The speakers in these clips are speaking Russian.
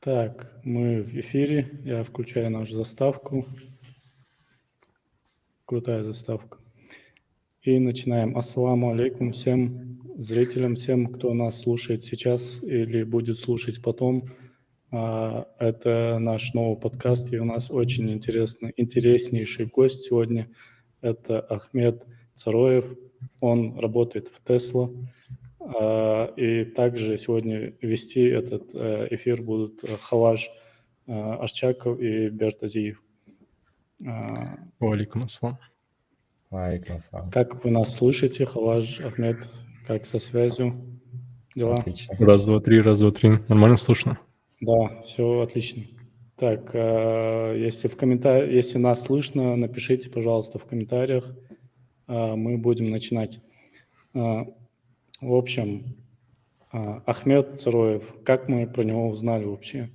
Так, мы в эфире. Я включаю нашу заставку. Крутая заставка. И начинаем. Ассаламу алейкум всем зрителям, всем, кто нас слушает сейчас или будет слушать потом. Это наш новый подкаст, и у нас очень интереснейший гость сегодня. Это Ахмед Цароев. Он работает в Тесла. И также сегодня вести этот эфир будут Хаваж Ашчаков и Берт Азиев. Валикум ассалам. Валикум ассалам. Как вы нас слышите, Хаваж, Ахмед, как со связью? Дела? Отлично. Раз, два, три. Нормально слышно? Да, все отлично. Так, если нас слышно, напишите, пожалуйста, в комментариях. Мы будем начинать. В общем, Ахмед Цароев, как мы про него узнали вообще?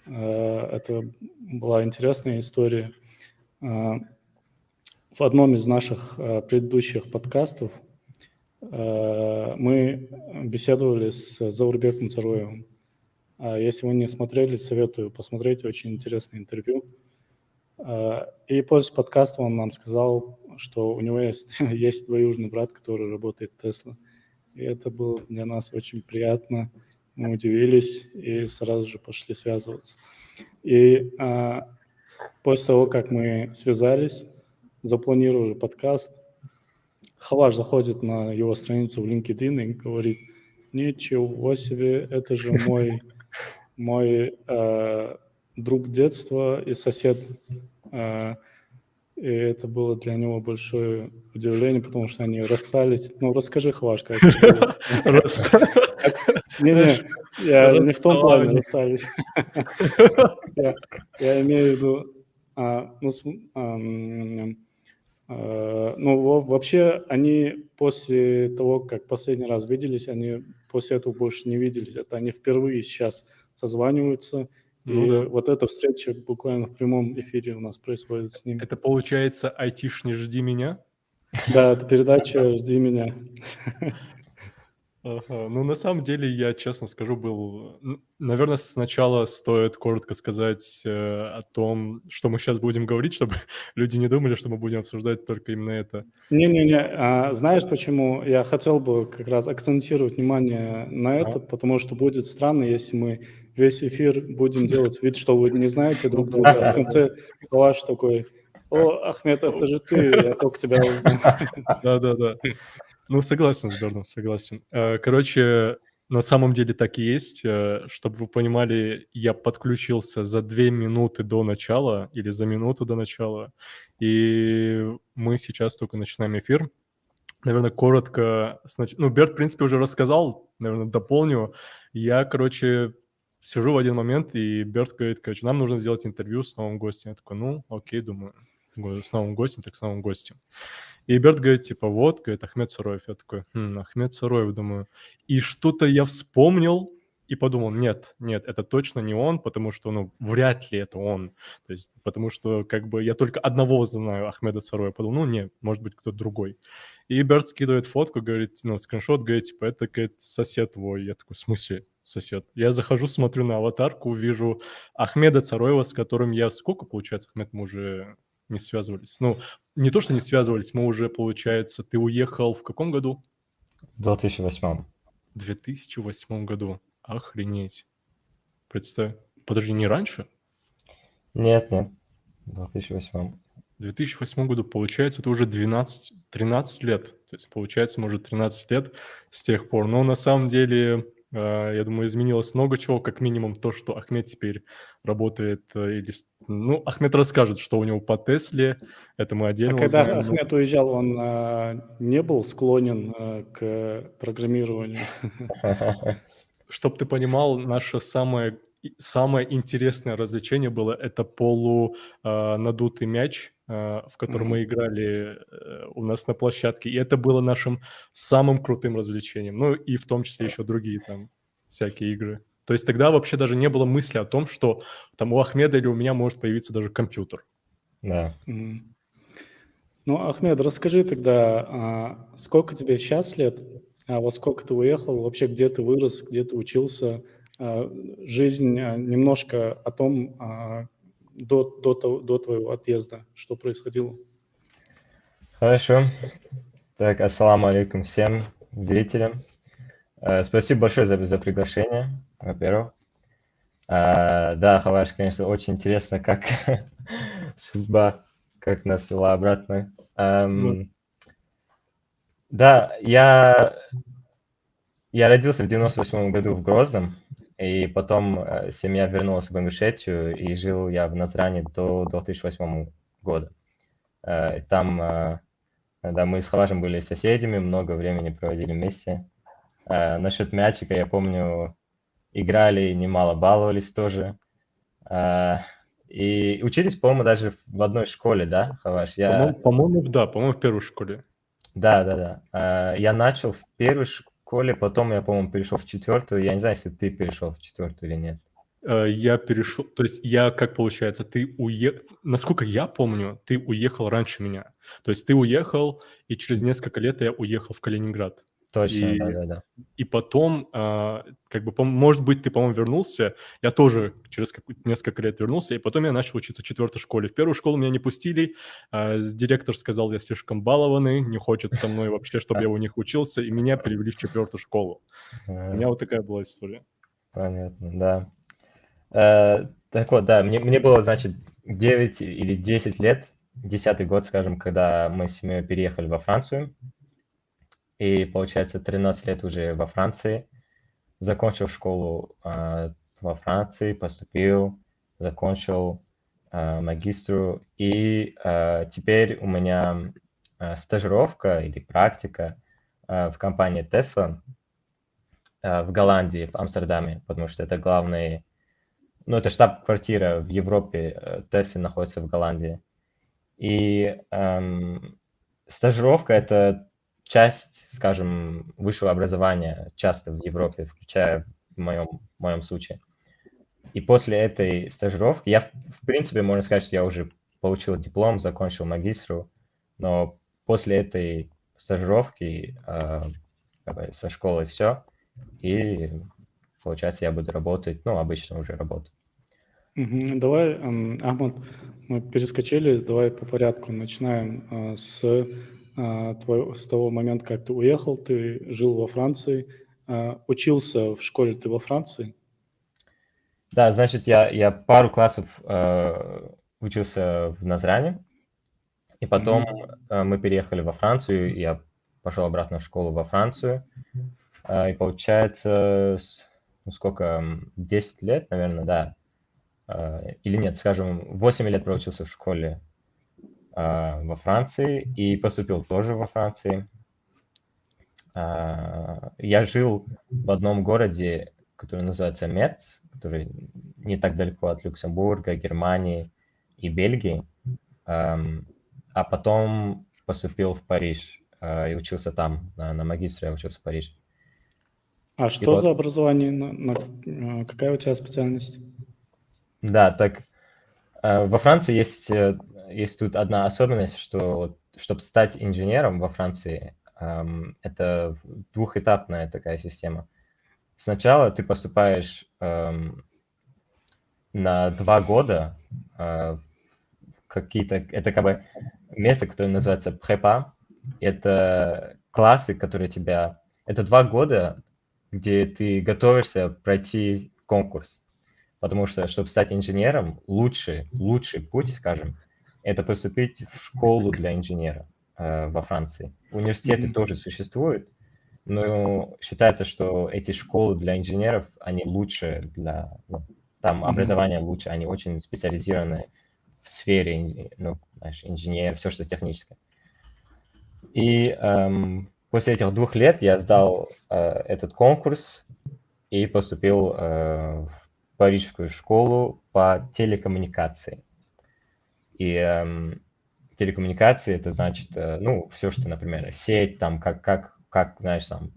Это была интересная история. В одном из наших предыдущих подкастов мы беседовали с Заурбеком Цароевым. Если вы не смотрели, советую посмотреть, очень интересное интервью. И после подкаста он нам сказал, что у него есть двоюродный брат, который работает в Тесла. И это было для нас очень приятно. Мы удивились и сразу же пошли связываться. И после того, как мы связались, запланировали подкаст, Хаваш заходит на его страницу в LinkedIn и говорит: ничего себе, это же мой друг детства и сосед. И это было для него большое удивление, потому что они расстались. Ну, расскажи, Хаваш, как это было. Не, я не в том плане расстались. Я имею в виду, вообще они после того, как последний раз виделись, они после этого больше не виделись. Это они впервые сейчас созваниваются. Ну и да. Вот эта встреча буквально в прямом эфире у нас происходит с ними. Это получается айтишный «Жди меня»? Да, это передача «Жди меня». Ага. Ну, на самом деле, я честно скажу, был... Наверное, сначала стоит коротко сказать о том, что мы сейчас будем говорить, чтобы люди не думали, что мы будем обсуждать только именно это. Не-не-не, знаешь, почему? Я хотел бы как раз акцентировать внимание на это, потому что будет странно, если мы весь эфир будем делать вид, что вы не знаете друг друга, а в конце ваш такой: «О, Ахмед, это же ты, я только тебя узнал». Да-да-да. Ну, согласен с Берном, согласен. Короче, на самом деле так и есть. Чтобы вы понимали, я подключился за 2 минуты до начала или за минуту до начала, и мы сейчас только начинаем эфир. Наверное, коротко... Берт, в принципе, уже рассказал, наверное, дополню. Я, короче, сижу в один момент, и Берт говорит, короче, нам нужно сделать интервью с новым гостем. Я такой, ну, окей, думаю, с новым гостем, так с новым гостем. И Берт говорит, типа, вот, говорит, Ахмед Цароев. Я такой, Ахмед Цароев, думаю. И что-то я вспомнил и подумал, нет, это точно не он, потому что, вряд ли это он. То есть, потому что, как бы, я только одного знаю Ахмеда Цароева. Подумал, нет, может быть, кто-то другой. И Берт скидывает фотку, говорит, скриншот, говорит, типа, это, говорит, сосед твой. Я такой, в смысле сосед? Я захожу, смотрю на аватарку, вижу Ахмеда Цароева, с которым я... Сколько, получается, Ахмед, мы уже не связывались? Не то, что не связывались, мы уже, получается, ты уехал в каком году? В 2008. В 2008 году. Охренеть. Представь. Подожди, не раньше? Нет, в 2008. В 2008 году, получается, это уже 13 лет. То есть, получается, может, 13 лет с тех пор. Но на самом деле, я думаю, изменилось много чего. Как минимум то, что Ахмед теперь работает... Ахмед расскажет, что у него по Тесле. Это мы отдельно когда узнаем. Ахмед уезжал, он не был склонен к программированию? Чтоб ты понимал, наше самое интересное развлечение было это надутый мяч, в котором мы играли у нас на площадке. И это было нашим самым крутым развлечением. Ну и в том числе еще другие там всякие игры. То есть тогда вообще даже не было мысли о том, что там у Ахмеда или у меня может появиться даже компьютер. Да. Ну, Ахмед, расскажи тогда, сколько тебе сейчас лет, во сколько ты уехал, вообще где ты вырос, где ты учился, жизнь немножко о том, до твоего отъезда, что происходило. Хорошо. Так, ассаламу алейкум всем зрителям. Спасибо большое за приглашение, во-первых. Да, Хаваш, конечно, очень интересно, как судьба, как нас вела обратно. Да, я родился в 98 году в Грозном, и потом семья вернулась в Ингушетию, и жил я в Назране до 2008 года. Там, да, мы с Хавашем были соседями, много времени проводили вместе. Насчет мячика, я помню, играли, немало баловались тоже. И учились, по-моему, даже в одной школе, да, Хаваш? По-моему, да, по-моему, в первой школе. Да. Я начал в первой школе, потом я, по-моему, перешел в четвертую. Я не знаю, если ты перешел в четвертую или нет. Я перешел, то есть как получается, насколько я помню, ты уехал раньше меня. То есть ты уехал, и через несколько лет я уехал в Калининград. Точно, И, да. и потом, может быть, ты, по-моему, вернулся. Я тоже через несколько лет вернулся, и потом я начал учиться в четвертой школе. В первую школу меня не пустили. Директор сказал, я слишком балованный, не хочет со мной вообще, чтобы я у них учился, и меня перевели в четвертую школу. У меня вот такая была история. Понятно, да. Так вот, да, мне было, значит, 9 или 10 лет, 10-й год, скажем, когда мы с семьей переехали во Францию. И, получается, 13 лет уже во Франции. Закончил школу во Франции, поступил, закончил магистру. И теперь у меня стажировка или практика в компании Tesla в Голландии, в Амстердаме, потому что это главный... Ну, это штаб-квартира в Европе, Tesla находится в Голландии. И стажировка – это часть, скажем, высшего образования, часто в Европе, включая в моем случае. И после этой стажировки, в принципе, можно сказать, что я уже получил диплом, закончил магистру, но после этой стажировки со школы все, и, получается, я буду работать, ну, обычно уже работаю. Давай, Ахмад, мы перескочили, давай по порядку. Начинаем с того момента, как ты уехал, ты жил во Франции, учился в школе ты во Франции? Да, значит, я пару классов учился в Назране, и потом мы переехали во Францию, и я пошел обратно в школу во Францию. И получается, 10 лет, наверное, да. Или нет, скажем, 8 лет проучился в школе во Франции и поступил тоже во Франции. Я жил в одном городе, который называется Мец, который не так далеко от Люксембурга, Германии и Бельгии. А потом поступил в Париж и учился там, на магистре я учился в Париже. А что за образование? Какая у тебя специальность? Да, так во Франции есть тут одна особенность, что чтобы стать инженером во Франции, это двухэтапная такая система. Сначала ты поступаешь на 2 года это как бы место, которое называется препа. Это классы, которые это 2 года, где ты готовишься пройти конкурс. Потому что, чтобы стать инженером, лучший путь, скажем, это поступить в школу для инженера во Франции. Университеты тоже существуют, но считается, что эти школы для инженеров, они лучше там образование лучше, они очень специализированы в сфере, инженер, все, что техническое. И после этих 2 лет я сдал этот конкурс и поступил в парижскую школу по телекоммуникации. И телекоммуникации это значит, все, что, например, сеть, там, как знаешь, там,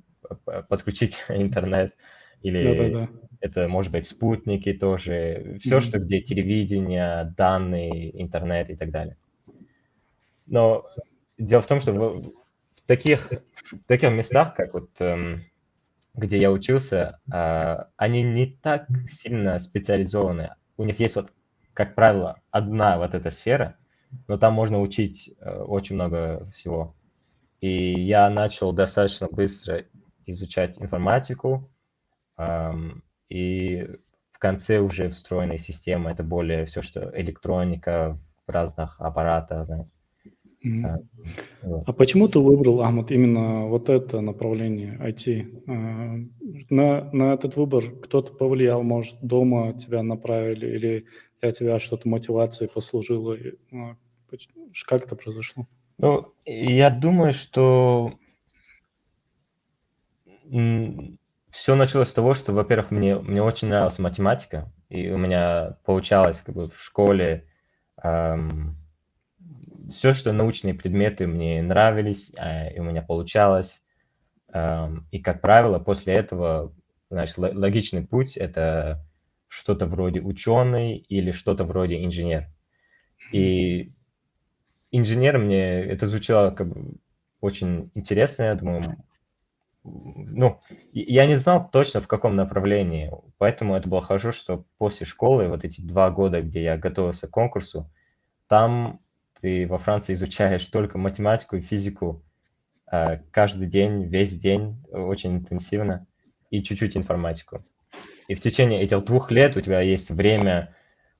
подключить интернет, или это может быть спутники тоже, все, что где телевидение, данные, интернет и так далее. Но дело в том, что в таких местах, как вот где я учился, они не так сильно специализованы. У них есть вот, как правило, одна вот эта сфера, но там можно учить очень много всего. И я начал достаточно быстро изучать информатику, и в конце уже встроенные системы, это более все, что электроника в разных аппаратах, знаешь. Мгм. Вот. А почему ты выбрал, Ахмад, именно вот это направление IT? На этот выбор кто-то повлиял, может, дома тебя направили, или для тебя что-то мотивацией послужило? Как это произошло? Ну, я думаю, что все началось с того, что, во-первых, мне очень нравилась математика, и у меня получалось как бы в школе все, что научные предметы мне нравились, и у меня получалось. И, как правило, после этого, значит, логичный путь – это что-то вроде ученый или что-то вроде инженер. И инженер мне это звучало как бы очень интересно, я думаю. Ну, я не знал точно, в каком направлении, поэтому это было хорошо, что после школы, вот эти 2 года, где я готовился к конкурсу, там ты во Франции изучаешь только математику и физику, каждый день, весь день, очень интенсивно, и чуть-чуть информатику. И в течение этих 2 лет у тебя есть время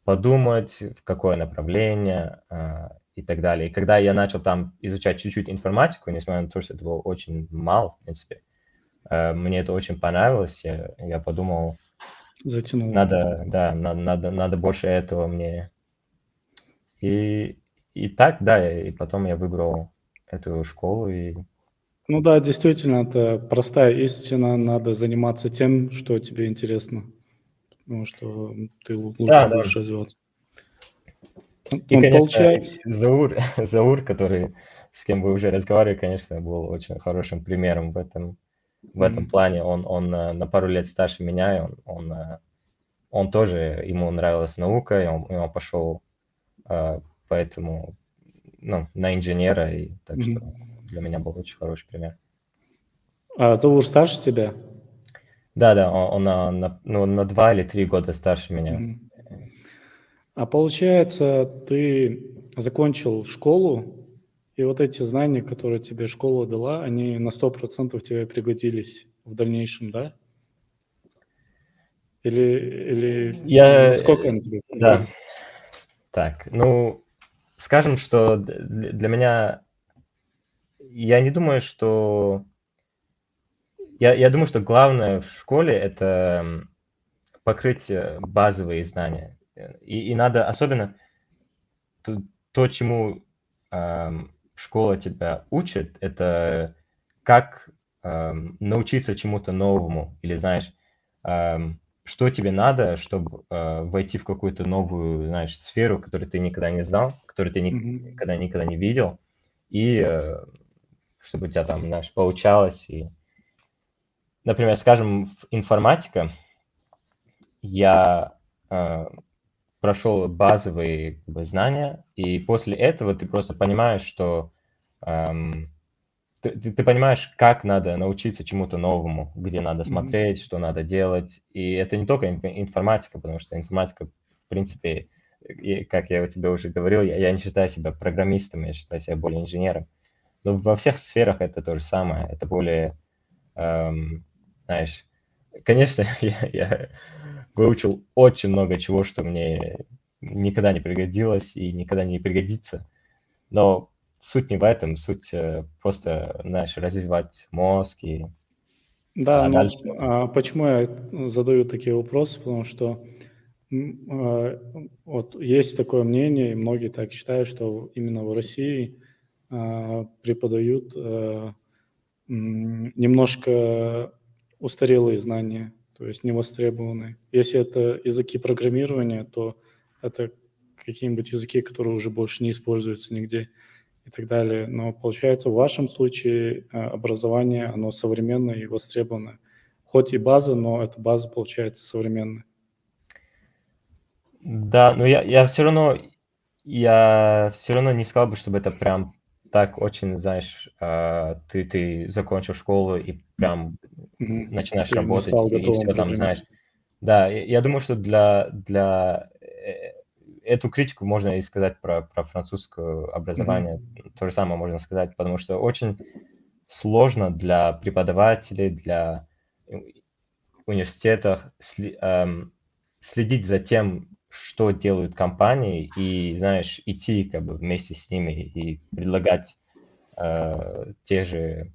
подумать, в какое направление, и так далее. И когда я начал там изучать чуть-чуть информатику, несмотря на то, что это было очень мало, в принципе, мне это очень понравилось. Я подумал, Затянуло. надо больше этого мне. И так, да, и потом я выбрал эту школу. И Ну да, действительно, это простая истина. Надо заниматься тем, что тебе интересно, потому что ты лучше да, да. будешь развиваться. И, конечно, Получается, Заур, который, с кем вы уже разговаривали, конечно, был очень хорошим примером в этом плане. Он на пару лет старше меня, и он тоже, ему нравилась наука, и он пошел поэтому, ну, на инженера, и так что для меня был очень хороший пример. а Заур старше тебя? Да, он на 2 или 3 года старше меня. Мгм. А получается, ты закончил школу, и вот эти знания, которые тебе школа дала, они на 100% тебе пригодились в дальнейшем, да? Или насколько они тебе Да, пригодились? так, ну, скажем, что для меня, я не думаю, что, я думаю, что главное в школе это покрыть базовые знания. И надо особенно то, чему школа тебя учит, это как научиться чему-то новому. Или, знаешь, что тебе надо, чтобы войти в какую-то новую, знаешь, сферу, которую ты никогда не знал, которую ты никогда не видел, и чтобы у тебя там, знаешь, получалось. И, например, скажем, информатика, я прошел базовые как бы, знания, и после этого ты просто понимаешь, что ты понимаешь, как надо научиться чему-то новому, где надо смотреть, что надо делать. И это не только информатика, потому что информатика, в принципе, как я у тебя уже говорил, я не считаю себя программистом, я считаю себя более инженером. Но во всех сферах это то же самое. Это более, знаешь, конечно, я выучил очень много чего, что мне никогда не пригодилось и никогда не пригодится. Но суть не в этом, суть просто, знаешь, развивать мозг и Да, дальше. почему я задаю такие вопросы? Потому что вот есть такое мнение, и многие так считают, что именно в России преподают немножко устарелые знания, то есть невостребованные. Если это языки программирования, то это какие-нибудь языки, которые уже больше не используются нигде и так далее. Но получается, в вашем случае образование, оно современное и востребованное. Хоть и база, но эта база получается современная. Да, но я все равно не сказал бы, чтобы это прям так очень, знаешь, ты закончил школу и прям начинаешь Ты не работать, стал и готовым все там, знаешь. программистом. Да, я думаю, что для эту критику можно и сказать про французское образование. То же самое можно сказать, потому что очень сложно для преподавателей, для университетов следить за тем, что делают компании, и, знаешь, идти как бы вместе с ними и предлагать те же,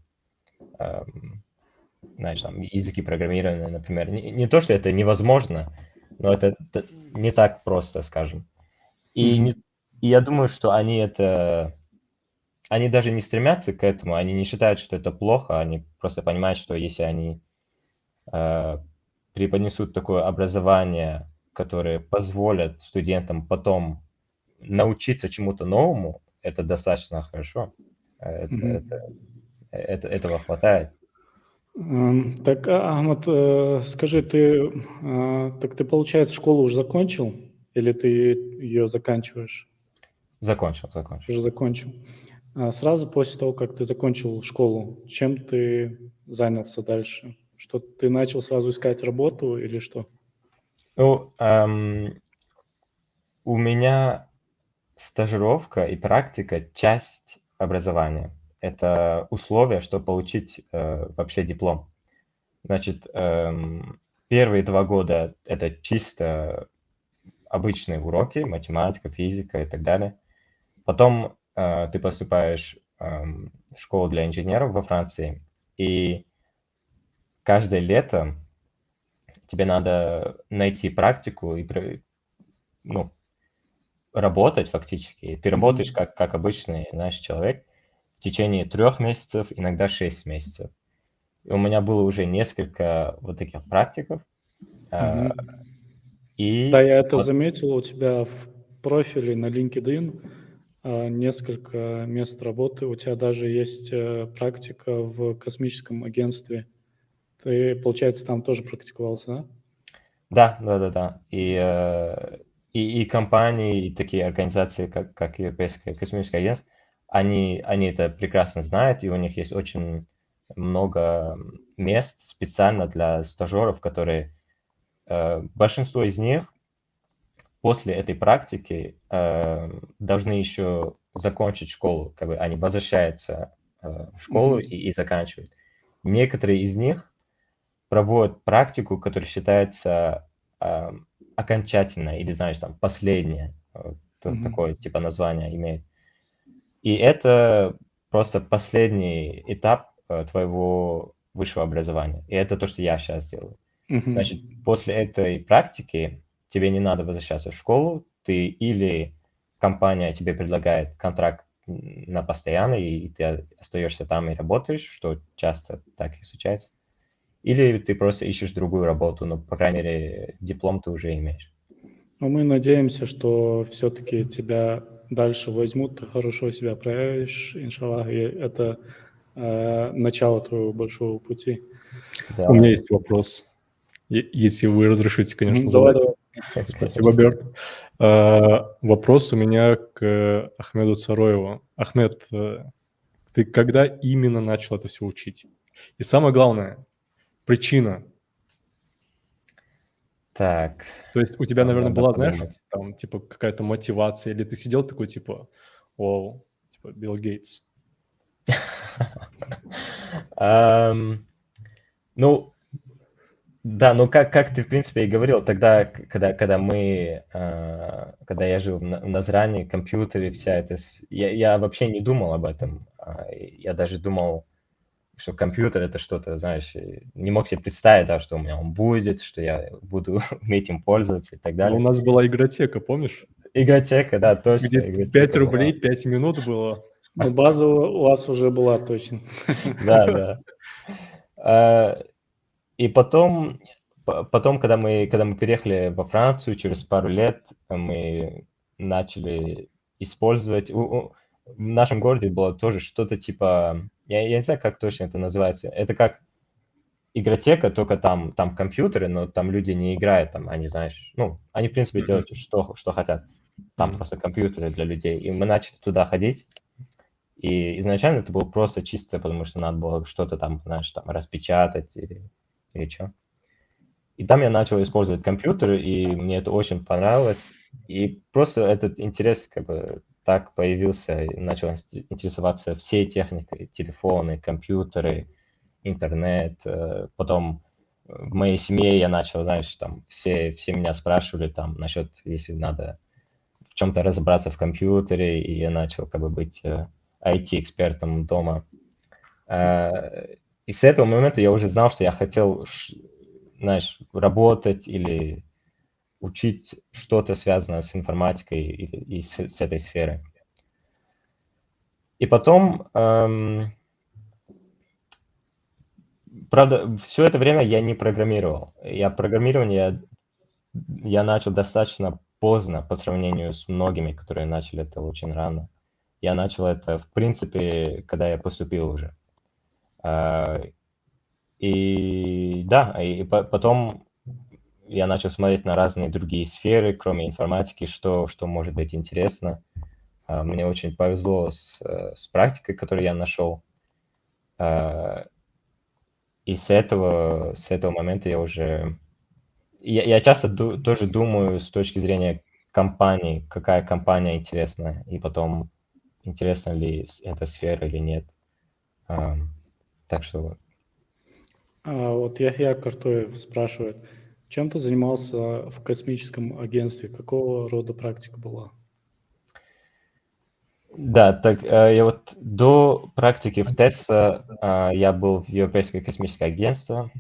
знаешь, там, языки программирования, например. Не то, что это невозможно, но это не так просто, скажем. И я думаю, что они даже не стремятся к этому, они не считают, что это плохо, они просто понимают, что если они преподнесут такое образование, которое позволит студентам потом научиться чему-то новому, это достаточно хорошо. Этого хватает. Так, Ахмад, скажи, так ты, получается, школу уже закончил? Или ты ее заканчиваешь? Закончил. Уже закончил. Сразу после того, как ты закончил школу, чем ты занялся дальше? Что ты начал сразу искать работу или что? Ну, у меня стажировка и практика – часть образования. Это условие, чтобы получить вообще диплом. Значит, первые 2 года – это чисто обычные уроки, математика, физика и так далее. Потом ты поступаешь в школу для инженеров во Франции, и каждое лето тебе надо найти практику и работать фактически. Ты работаешь как обычный, знаешь, человек в течение 3 месяцев, иногда 6 месяцев. И у меня было уже несколько вот таких практиков. И Да, я это вот, заметил у тебя в профиле на LinkedIn, несколько мест работы. У тебя даже есть практика в космическом агентстве. Ты, получается, там тоже практиковался, да? да. И компании, и такие организации, как Европейское космическое агентство, они это прекрасно знают, и у них есть очень много мест специально для стажеров, которые большинство из них после этой практики должны еще закончить школу, как бы они возвращаются в школу и заканчивают. Некоторые из них проводят практику, которая считается окончательной или, знаешь, там, последняя, такое типа название имеет. И это просто последний этап твоего высшего образования. И это то, что я сейчас делаю. Значит, после этой практики тебе не надо возвращаться в школу, ты или компания тебе предлагает контракт на постоянный, и ты остаешься там и работаешь, что часто так и случается, или ты просто ищешь другую работу, но, по крайней мере, диплом ты уже имеешь. Но мы надеемся, что все-таки тебя дальше возьмут, ты хорошо себя проявишь, иншаллах, и это начало твоего большого пути. Да. У меня есть вопрос, если вы разрешите, конечно, Давай. задать. Спасибо, Берт. Вопрос у меня к Ахмеду Цароеву. Ахмед, ты когда именно начал это все учить? И самое главное, причина. Так. То есть у тебя, наверное, надо была, знаешь, подумать. там, типа, какая-то мотивация, или ты сидел такой, типа, вау, типа, Билл Гейтс. Ну, да, ну как ты, в принципе, и говорил, тогда, когда я жил в Назране, компьютеры, вся эта... Я вообще не думал об этом. Я даже думал, что компьютер — это что-то, знаешь, не мог себе представить, да, что у меня он будет, что я буду уметь им пользоваться и так У далее. нас была игротека, помнишь? Игротека, да, точно. Где игротека 5 была. рублей 5 минут было. Ну, база у вас уже была точно. Да. И потом, когда мы переехали во Францию, через пару лет мы начали использовать... В нашем городе было тоже что-то типа... Я не знаю, как точно это называется. Это как игротека, только там компьютеры, но там люди не играют, там они, знаешь... Ну, они, в принципе, делают что хотят. Там просто компьютеры для людей. И мы начали туда ходить. И изначально это было просто чисто, потому что надо было что-то там, знаешь, там распечатать или что. И там я начал использовать компьютер, и мне это очень понравилось. И просто этот интерес как бы так появился, и начал интересоваться всей техникой, телефоны, компьютеры, интернет. Потом в моей семье я начал, знаешь, там все меня спрашивали там насчет, если надо в чем-то разобраться в компьютере, и я начал как бы быть IT-экспертом дома. И с этого момента я уже знал, что я хотел, знаешь, работать или учить что-то связанное с информатикой и с этой сферой. И потом, правда, все это время я не программировал. Программирование я начал достаточно поздно по сравнению с многими, которые начали это очень рано. Я начал это, в принципе, когда я поступил уже. И да, потом я начал смотреть на разные другие сферы, кроме информатики, что может быть интересно. Мне очень повезло с практикой, которую я нашел. И с этого момента я уже... Я часто тоже думаю с точки зрения компании, какая компания интересна, и потом интересна ли эта сфера или нет. Так что вот. Вот Яхья Картоев спрашивает, чем ты занимался в космическом агентстве? Какого рода практика была? Да, так я вот до практики в ТЭС я был в Европейское космическое агентство.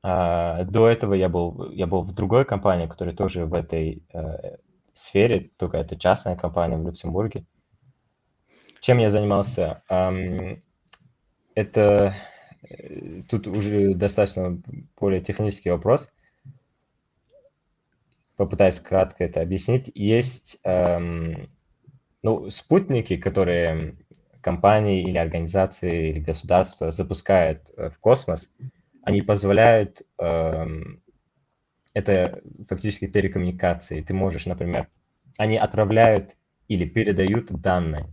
До этого я был в другой компании, которая тоже в этой сфере, только это частная компания в Люксембурге. Чем я занимался? Это тут уже достаточно более технический вопрос. Попытаюсь кратко это объяснить. Есть спутники, которые компании или организации или государства запускают в космос, они позволяют, это фактически телекоммуникации. Ты можешь, например, они отправляют или передают данные.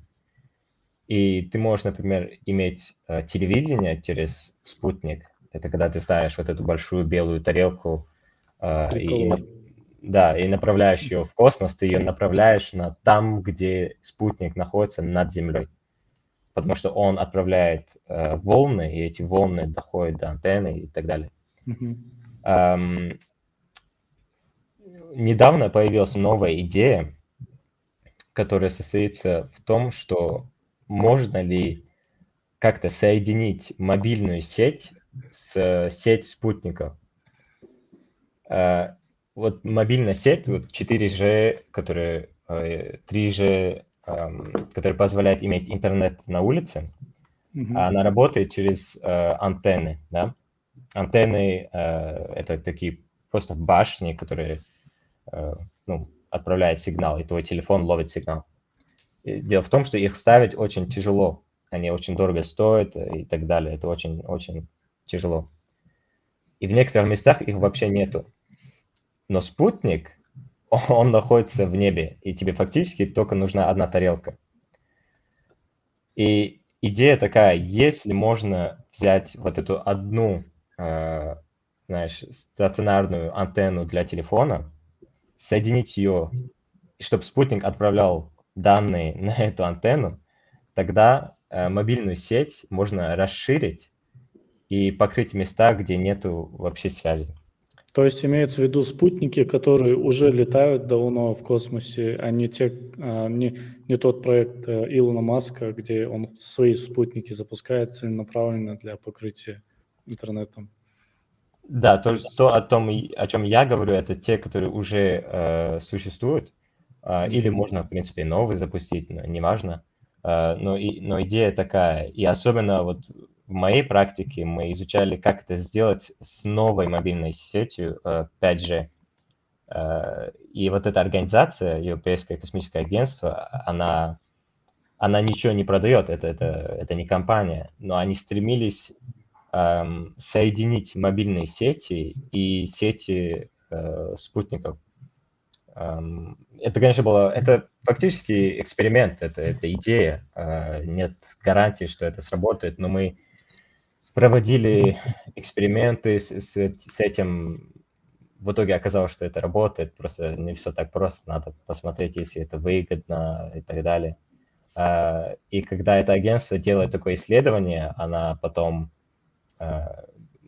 И ты можешь, например, иметь телевидение через спутник. Это когда ты ставишь вот эту большую белую тарелку Триколор. и направляешь ее в космос, ты ее направляешь на там, где спутник находится над Землей. Потому что он отправляет волны, и эти волны доходят до антенны и так далее. Недавно появилась новая идея, которая состоится в том, что можно ли как-то соединить мобильную сеть с сеть спутников. Вот мобильная сеть, вот 4G, 3G, которая позволяет иметь интернет на улице, она работает через антенны, да? Антенны это такие просто башни, которые отправляют сигнал, и твой телефон ловит сигнал. И дело в том, что их ставить очень тяжело, они очень дорого стоят и так далее, это очень-очень тяжело. И в некоторых местах их вообще нету. Но спутник, он находится в небе, и тебе фактически только нужна одна тарелка. И идея такая, если можно взять вот эту одну, знаешь, стационарную антенну для телефона, соединить ее, чтобы спутник отправлял данные на эту антенну, тогда мобильную сеть можно расширить и покрыть места, где нету вообще связи. То есть имеется в виду спутники, которые уже летают давно в космосе, а не тот проект Илона Маска, где он свои спутники запускает целенаправленно для покрытия интернетом. Да, то, о чем я говорю, это те, которые уже существуют, или можно, в принципе, новые запустить, неважно. Но идея такая, и особенно вот в моей практике мы изучали, как это сделать с новой мобильной сетью 5G. И вот эта организация, Европейское космическое агентство, она ничего не продает, это не компания, но они стремились соединить мобильные сети и сети спутников. Это, конечно, это фактически эксперимент, это идея. Нет гарантии, что это сработает, но мы проводили эксперименты с этим. В итоге оказалось, что это работает, просто не все так просто, надо посмотреть, если это выгодно и так далее. И когда это агентство делает такое исследование, она потом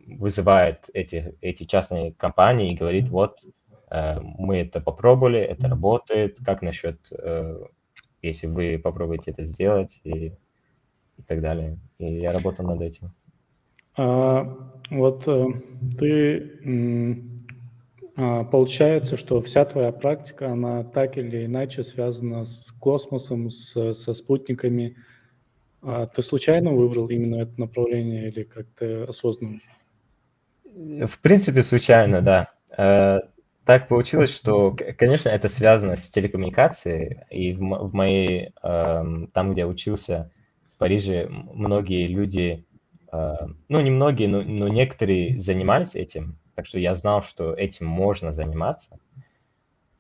вызывает эти частные компании и говорит, вот, мы это попробовали, это работает, как насчет, если вы попробуете это сделать и так далее. И я работал над этим. Вот получается, что вся твоя практика, она так или иначе связана с космосом, со спутниками. Ты случайно выбрал именно это направление или как-то осознанно? В принципе, случайно, да. Так получилось, что, конечно, это связано с телекоммуникацией, и в моей, там, где я учился, в Париже, многие люди, ну, не многие, но некоторые занимались этим, так что я знал, что этим можно заниматься.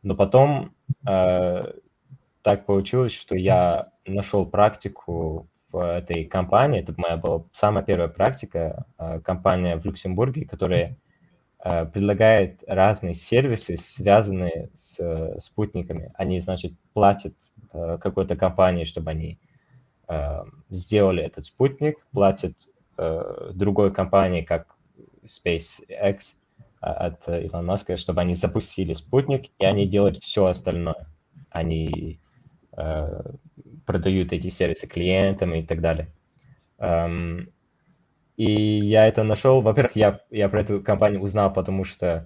Но потом так получилось, что я нашел практику в этой компании. Это моя была самая первая практика, компания в Люксембурге, которая предлагает разные сервисы, связанные с спутниками. Они, значит, платят какой-то компании, чтобы они сделали этот спутник, платят другой компании, как SpaceX от Илона Маска, чтобы они запустили спутник, и они делают все остальное. Они продают эти сервисы клиентам и так далее. И я это нашел. Во-первых, я про эту компанию узнал, потому что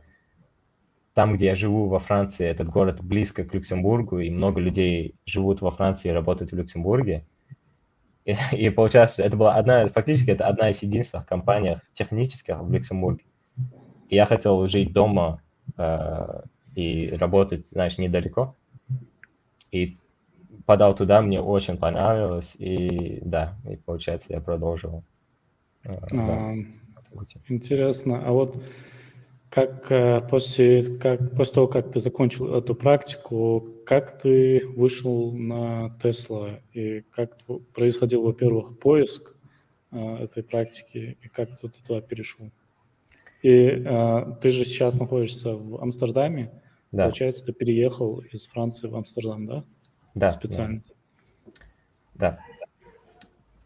там, где я живу, во Франции, этот город близко к Люксембургу, и много людей живут во Франции и работают в Люксембурге. И получается, это была фактически это одна из единственных компаний технических в Люксембурге. И я хотел жить дома и работать, знаешь, недалеко. И подал туда, мне очень понравилось, и да, и получается, я продолжил. Да. Интересно. А вот после того, как ты закончил эту практику, как ты вышел на Tesla и как происходил, во-первых, поиск этой практики и как ты туда перешел? И ты же сейчас находишься в Амстердаме, Да. Получается, ты переехал из Франции в Амстердам, да? Да. Специально. Да.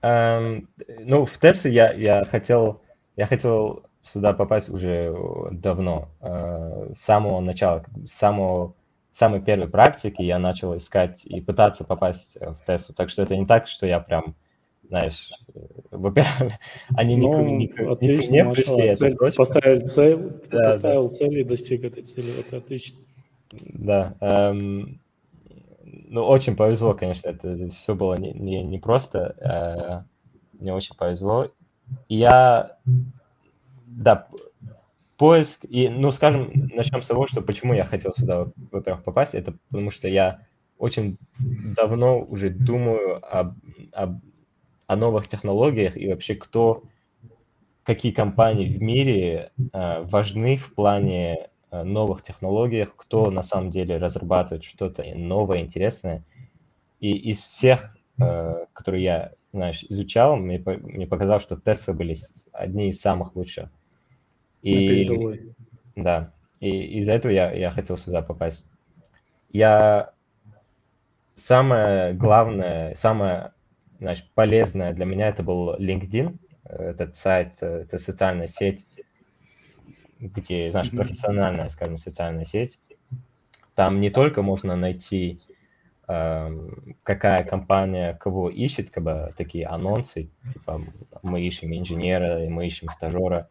Ну, в Тесле я хотел сюда попасть уже давно. С самого начала, самой первой практики я начал искать и пытаться попасть в Теслу. Так что это не так, что я прям, знаешь, во-первых, они не ко мне пришли, это точно. Ты поставил цель и достиг этой цели, это отлично. Да. Ну, очень повезло, конечно, это все было не просто. Мне очень повезло. И да, поиск, ну, скажем, начнем с того, что почему я хотел сюда, во-первых, попасть, это потому что я очень давно уже думаю о новых технологиях и вообще какие компании в мире важны в плане новых технологиях, кто на самом деле разрабатывает что-то новое, интересное. И из всех, которые я, знаешь, изучал, мне показалось, что Tesla были одни из самых лучших. На передовой. Да, и из-за этого я хотел сюда попасть. Самое главное, самое, знаешь, полезное для меня это был LinkedIn. Этот сайт, это социальная сеть, где, знаешь, профессиональная, скажем, социальная сеть. Там не только можно найти, какая компания кого ищет, как бы такие анонсы, типа мы ищем инженера, мы ищем стажера,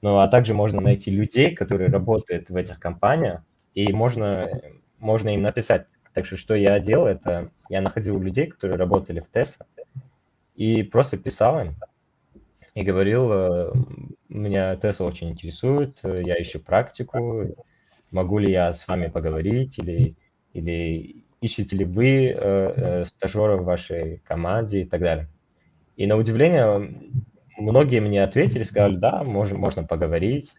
а также можно найти людей, которые работают в этих компаниях, и можно им написать. Так что я делал, это я находил людей, которые работали в Tesla, и просто писал им, и говорил, меня Tesla очень интересует, я ищу практику, могу ли я с вами поговорить, или ищете ли вы стажера в вашей команде и так далее. И на удивление, многие мне ответили, сказали, да, можно поговорить.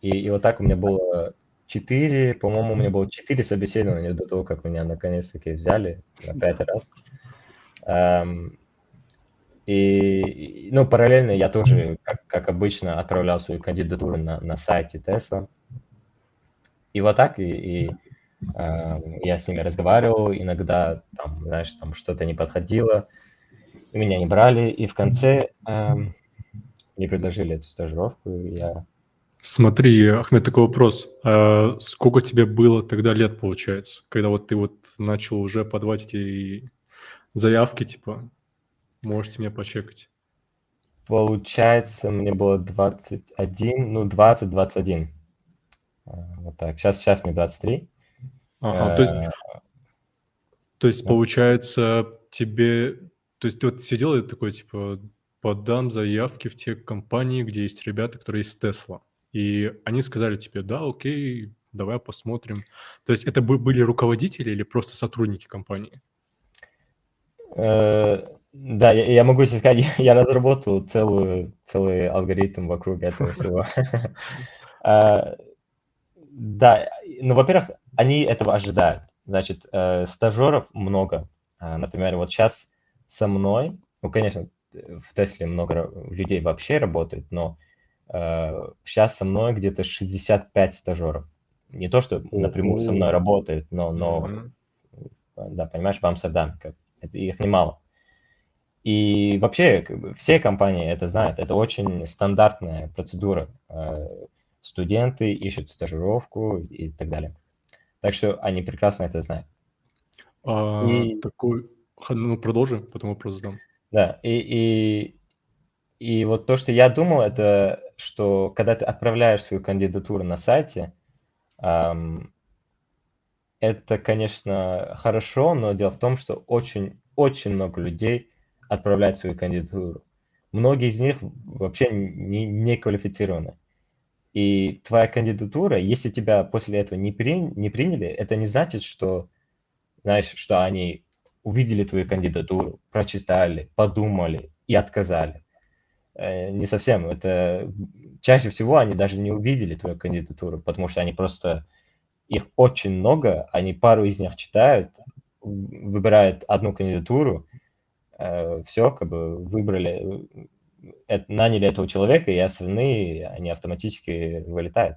И вот так у меня было по-моему, у меня было 4 собеседования до того, как меня наконец-таки взяли на 5-й раз. Эм, ну, параллельно я тоже, как обычно, отправлял свою кандидатуру на сайте Tesla. И вот так, я с ними разговаривал, иногда, там, знаешь, там что-то не подходило, и меня не брали, и в конце мне предложили эту стажировку, и я... Смотри, Ахмед, такой вопрос. А сколько тебе было тогда лет, получается, когда вот ты вот начал уже подавать эти заявки, типа, можете меня почекать? Получается, мне было 21, ну, 20-21. Вот так. Сейчас мне 23. Ага, то есть Да. получается, тебе... То есть ты вот сидел и такой, типа, подам заявки в те компании, где есть ребята, которые есть Tesla. И они сказали тебе, да, окей, давай посмотрим. То есть это были руководители или просто сотрудники компании? Да, я могу тебе сказать, я разработал целый алгоритм вокруг этого всего. А, Да, ну, во-первых, они этого ожидают. Значит, стажеров много. Например, вот сейчас со мной, ну, конечно, в Тесле много людей вообще работает, но сейчас со мной где-то 65 стажеров. Не то, что напрямую со мной Ого. работает, но Мгм. да, понимаешь, в Амстердаме, их немало. И вообще, как бы, все компании это знают, это очень стандартная процедура. Студенты ищут стажировку и так далее. Так что они прекрасно это знают. И Такой... Ну, продолжи, потом вопрос задам. да, и вот то, что я думал, это что когда ты отправляешь свою кандидатуру на сайте, ам, это, конечно, хорошо, но дело в том, что очень много людей отправляют свою кандидатуру. Многие из них вообще не квалифицированы. И твоя кандидатура, если тебя после этого не приняли, это не значит, что, знаешь, что они увидели твою кандидатуру, прочитали, подумали и отказали. Не совсем. Это чаще всего они даже не увидели твою кандидатуру, потому что они просто их очень много, они пару из них читают, выбирают одну кандидатуру, все, как бы выбрали, наняли этого человека, и остальные, они автоматически вылетают.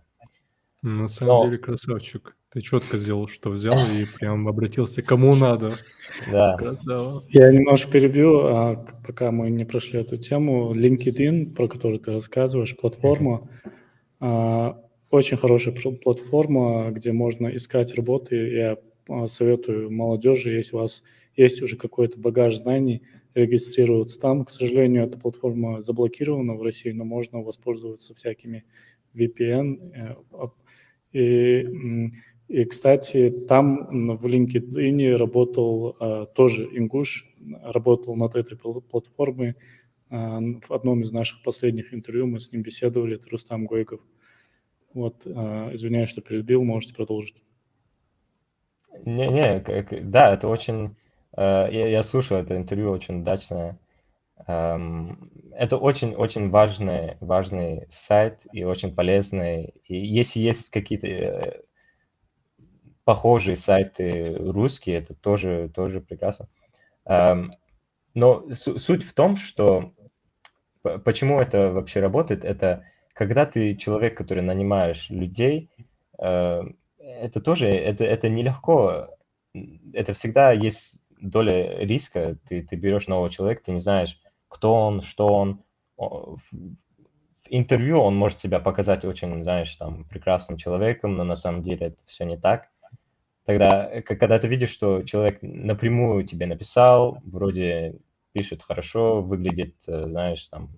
На самом Но, деле красавчик. Ты четко сделал, что взял и прям обратился кому надо. да, Красава. Я немножко перебью, пока мы не прошли эту тему. LinkedIn, про который ты рассказываешь, платформа, очень хорошая платформа, где можно искать работы. Я советую молодежи, если у вас есть уже какой-то багаж знаний, регистрироваться там. К сожалению, эта платформа заблокирована в России, но можно воспользоваться всякими VPN. И, кстати, там в LinkedIn работал тоже Ингуш, работал над этой платформой. В одном из наших последних интервью мы с ним беседовали, это Рустам Гойков. Вот, извиняюсь, что перебил, можете продолжить. да, это очень... Я слушал это интервью, очень удачное. Это очень важный сайт и очень полезный. И если есть какие-то похожие сайты русские, это тоже прекрасно. Но суть в том, что почему это вообще работает, это когда ты человек, который нанимаешь людей, это тоже, это нелегко. Это всегда есть доля риска. Ты берешь нового человека, ты не знаешь, кто он, что он. В интервью он может себя показать очень, знаешь, там, прекрасным человеком, но на самом деле это все не так. Тогда, когда ты видишь, что человек напрямую тебе написал, вроде пишет хорошо, выглядит, знаешь, там,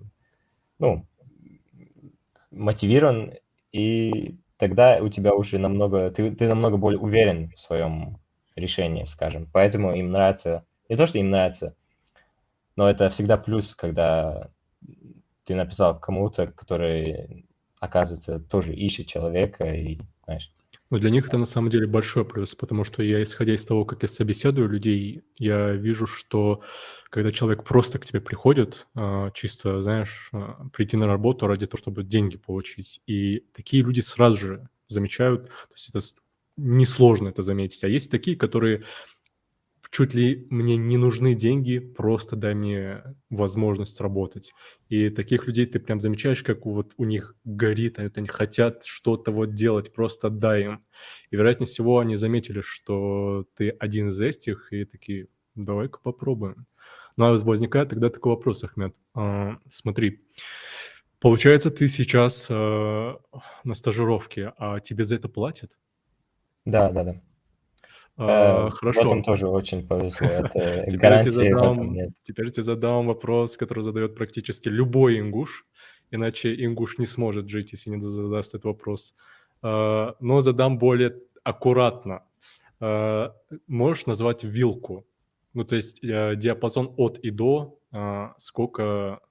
ну, мотивирован, и тогда у тебя уже ты намного более уверен в своем решении, скажем. Поэтому им нравится, не то, что им нравится, но это всегда плюс, когда ты написал кому-то, который, оказывается, тоже ищет человека, и, знаешь, Но для них это на самом деле большой плюс, потому что я, исходя из того, как я собеседую людей, я вижу, что когда человек просто к тебе приходит, чисто, знаешь, прийти на работу ради того, чтобы деньги получить, и такие люди сразу же замечают. То есть это несложно это заметить. А есть такие, которые чуть ли мне не нужны деньги, просто дай мне возможность работать. И таких людей ты прям замечаешь, как вот у них горит, они хотят что-то вот делать, просто дай им. И, вероятнее всего, они заметили, что ты один из этих, и такие, давай-ка попробуем. Ну, а возникает тогда такой вопрос, Ахмед. Смотри, получается, ты сейчас на стажировке, а тебе за это платят? Да. В этом Хорошо. тоже очень повезло. Это Теперь я тебе гарантии в этом нет. задам вопрос, который задает практически любой ингуш, иначе ингуш не сможет жить, если не задаст этот вопрос. Но задам более аккуратно. Можешь назвать вилку? Ну, то есть диапазон от и до, сколько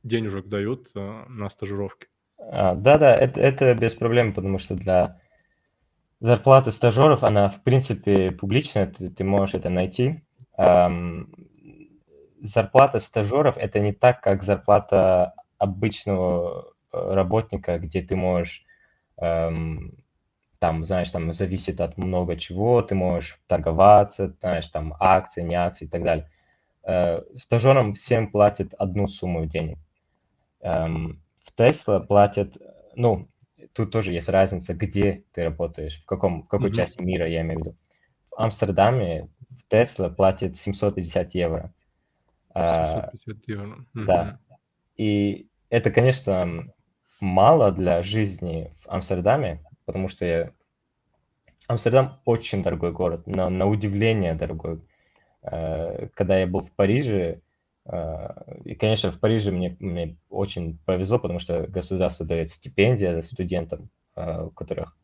денежек дают на стажировке? Да, это без проблем, потому что для зарплаты стажеров, она, в принципе, публичная, ты можешь это найти. Зарплата стажеров – это не так, как зарплата обычного работника, где ты можешь, там, знаешь, там зависит от много чего, ты можешь торговаться, знаешь, там акции, не акции и так далее. Стажерам всем платят одну сумму денег. В Tesla платят, ну, тут тоже есть разница, где ты работаешь, в какой части мира, я имею в виду. В Амстердаме в Tesla платят 750 евро. 750 евро. Да. И это, конечно, мало для жизни в Амстердаме, потому что Амстердам очень дорогой город, на удивление дорогой. Когда я был в Париже, и, конечно, в Париже мне очень повезло, потому что государство дает стипендия студентам, у которых,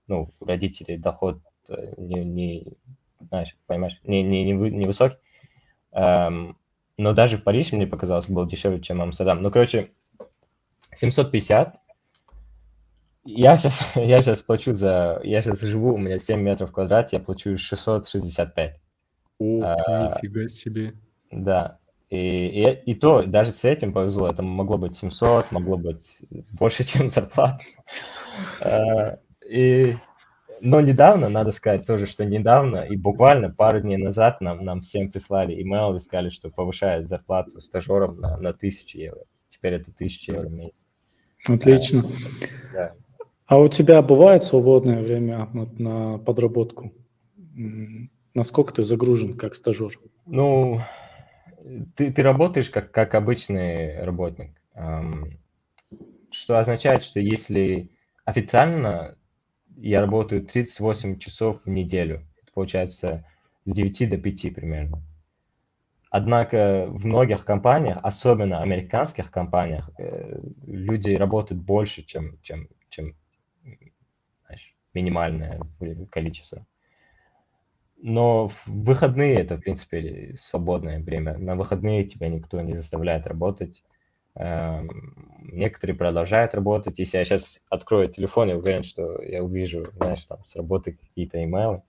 ну, у родителей доход знаешь, понимаешь, невысокий. Но даже Париж, мне показалось, был дешевле, чем Амстердам. Ну, короче, 750. Я сейчас плачу я сейчас живу, у меня 7 метров в квадрате, я плачу 665. О, нифига себе. Да. И то, даже с этим повезло. Это могло быть 700, могло быть больше, чем зарплата. Но недавно, надо сказать тоже, что недавно, и буквально пару дней назад нам всем прислали имейл и сказали, что повышают зарплату стажерам на 1000 евро. Теперь это 1000 евро в месяц. Отлично. Да. А у тебя бывает свободное время, Ахмед, на подработку? Насколько ты загружен как стажер? Ну, ты работаешь как обычный работник, что означает, что если официально я работаю 38 часов в неделю, получается с 9 до 5 примерно. Однако в многих компаниях, особенно американских компаниях, люди работают больше, чем знаешь, минимальное количество. Но в выходные это, в принципе, свободное время. На выходные тебя никто не заставляет работать. Некоторые продолжают работать. Если я сейчас открою телефон, я уверен, что я увижу, знаешь, там с работы какие-то имейлы.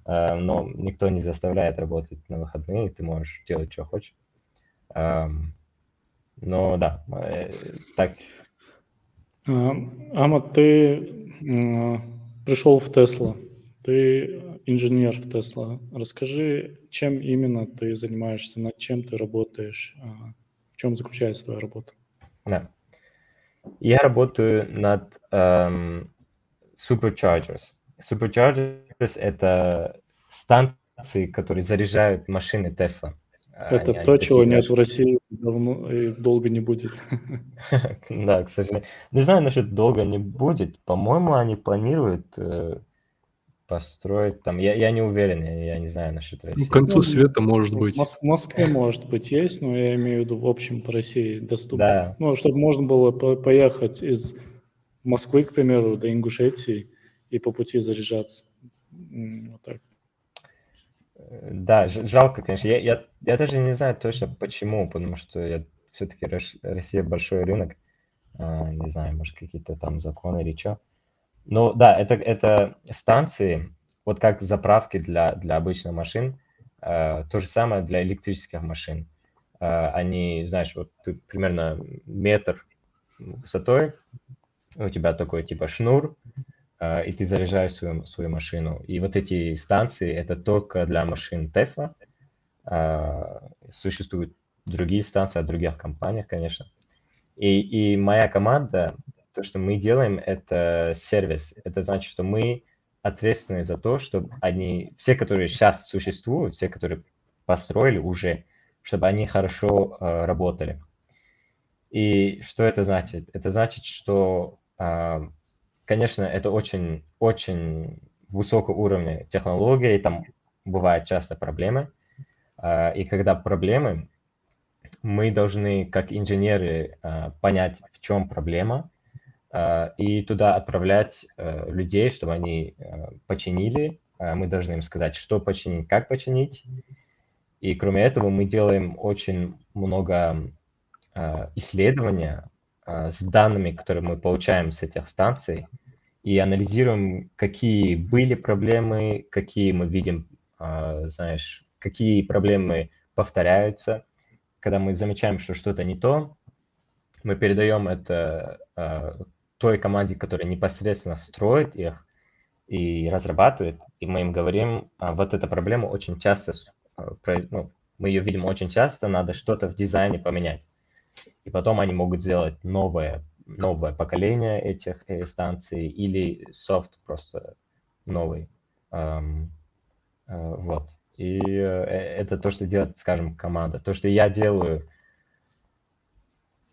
Но никто не заставляет работать на выходные, ты можешь делать, что хочешь. Но да, так. Ахмед, ты пришел в Tesla, ты инженер в Tesla. Расскажи, чем именно ты занимаешься, над чем ты работаешь, в чем заключается твоя работа? Да. Я работаю над Superchargers. Superchargers – это станции, которые заряжают машины Tesla. Это Они то, чего такие нет в даже... России давно и долго не будет. Да, к сожалению. Не знаю, насчет долго не будет. По-моему, они планируют построить там... Я не уверен, я не знаю насчет Ну, к России. концу света, может В быть. В Москве, может быть, есть, но я имею в виду в общем по России доступно. Да, Ну, чтобы можно было поехать из Москвы, к примеру, до Ингушетии и по пути заряжаться. Вот так. да, жалко, конечно. Я даже не знаю точно почему, потому что все-таки Россия большой рынок. Не знаю, может, какие-то там законы или что. Ну да, это станции, вот как заправки для обычных машин, то же самое для электрических машин. Они, знаешь, вот ты примерно метр высотой, у тебя такой типа шнур, и ты заряжаешь свою машину. И вот эти станции, это только для машин Tesla. Существуют другие станции от других компаний, конечно. И моя команда, то, что мы делаем, это сервис. Это значит, что мы ответственны за то, чтобы все, которые сейчас существуют, все, которые построили уже, чтобы они хорошо работали. И что это значит? Это значит, что, конечно, это очень, очень высокого уровня технологии, и там бывают часто проблемы. И когда проблемы, мы должны, как инженеры, понять, в чем проблема, и туда отправлять людей, чтобы они починили. Мы должны им сказать, что починить, как починить. И кроме этого мы делаем очень много исследования с данными, которые мы получаем с этих станций, и анализируем, какие были проблемы, какие мы видим, знаешь, какие проблемы повторяются. Когда мы замечаем, что что-то не то, мы передаем это той команде, которая непосредственно строит их и разрабатывает, и мы им говорим, вот эта проблема очень часто, мы ее видим очень часто, надо что-то в дизайне поменять. И потом они могут сделать новое поколение этих станций или софт просто новый. Вот. И это то, что делает, скажем, команда. То, что я делаю,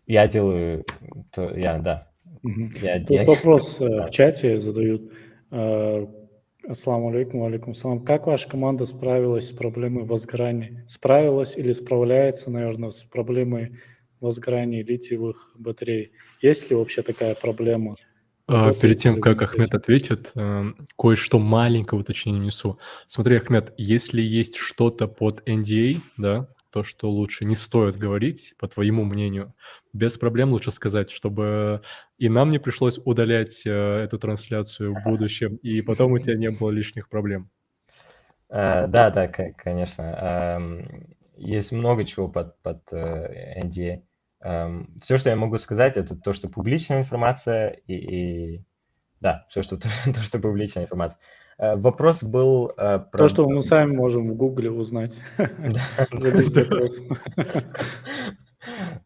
да. Тут вопрос в чате задают. Ассаламу алейкум, алейкум ассалам. Как ваша команда справилась с проблемой возгорания? Справилась или справляется, наверное, с проблемой возгорания литиевых батарей? Есть ли вообще такая проблема? Перед тем, как Ахмед ответит, кое-что маленькое уточнение несу. Смотри, Ахмед, если есть что-то под NDA, да, то, что лучше не стоит говорить, по твоему мнению, без проблем лучше сказать, чтобы и нам не пришлось удалять эту трансляцию в будущем, и потом у тебя не было лишних проблем. Да, конечно. Есть много чего под NDA. Все, что я могу сказать, это то, что публичная информация да, все, что публичная информация. Вопрос был про... То, что мы сами можем в Гугле узнать. Забить запрос.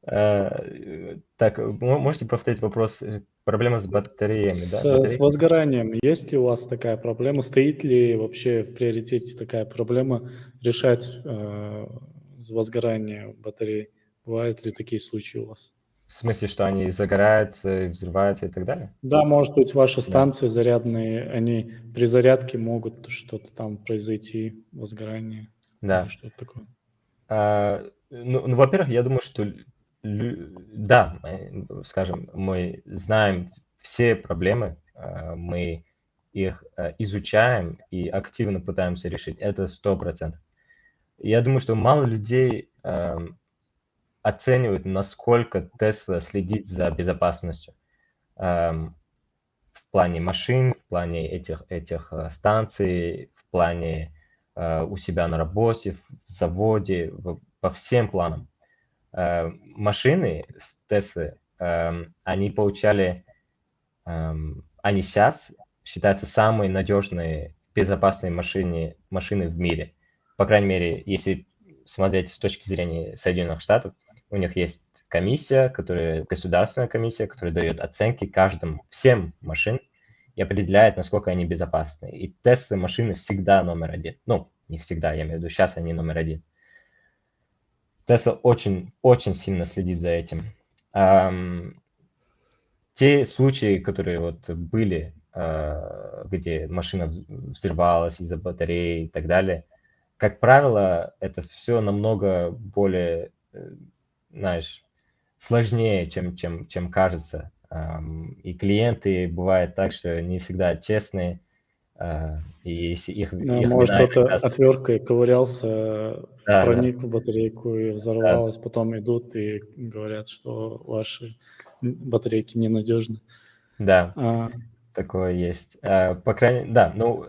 Так, можете повторить вопрос? Проблема с батареями, да? С возгоранием. Есть ли у вас такая проблема? Стоит ли вообще в приоритете такая проблема решать возгорание батарей? Бывают ли такие случаи у вас? В смысле, что они загораются, взрываются и так далее? Да, может быть, ваши станции зарядные, они при зарядке могут что-то там произойти, возгорание или что-то такое. Ну, во-первых, я думаю, что да, скажем, мы знаем все проблемы, мы их изучаем и активно пытаемся решить. Это 100%. Я думаю, что мало людей оценивают, насколько Tesla следит за безопасностью в плане машин, в плане этих станций, в плане у себя на работе, в заводе, по всем планам. Машины с Tesla, они они сейчас считаются самые надежные, безопасные машины в мире. По крайней мере, если смотреть с точки зрения Соединенных Штатов, у них есть государственная комиссия, которая дает оценки всем машин и определяет, насколько они безопасны. И Tesla машины всегда номер один. Ну, не всегда, я имею в виду, сейчас они номер один. Tesla очень, очень сильно следит за этим. Те случаи, которые вот были, где машина взрывалась из-за батареи и так далее, как правило, это все намного более, знаешь, сложнее, чем кажется. И клиенты бывает так, что не всегда честные, и если их Может, кто-то отверткой ковырялся, Да. проник в батарейку и взорвалось, потом идут и говорят, что ваши батарейки ненадежны. Да, такое есть. По крайней мере, да, ну,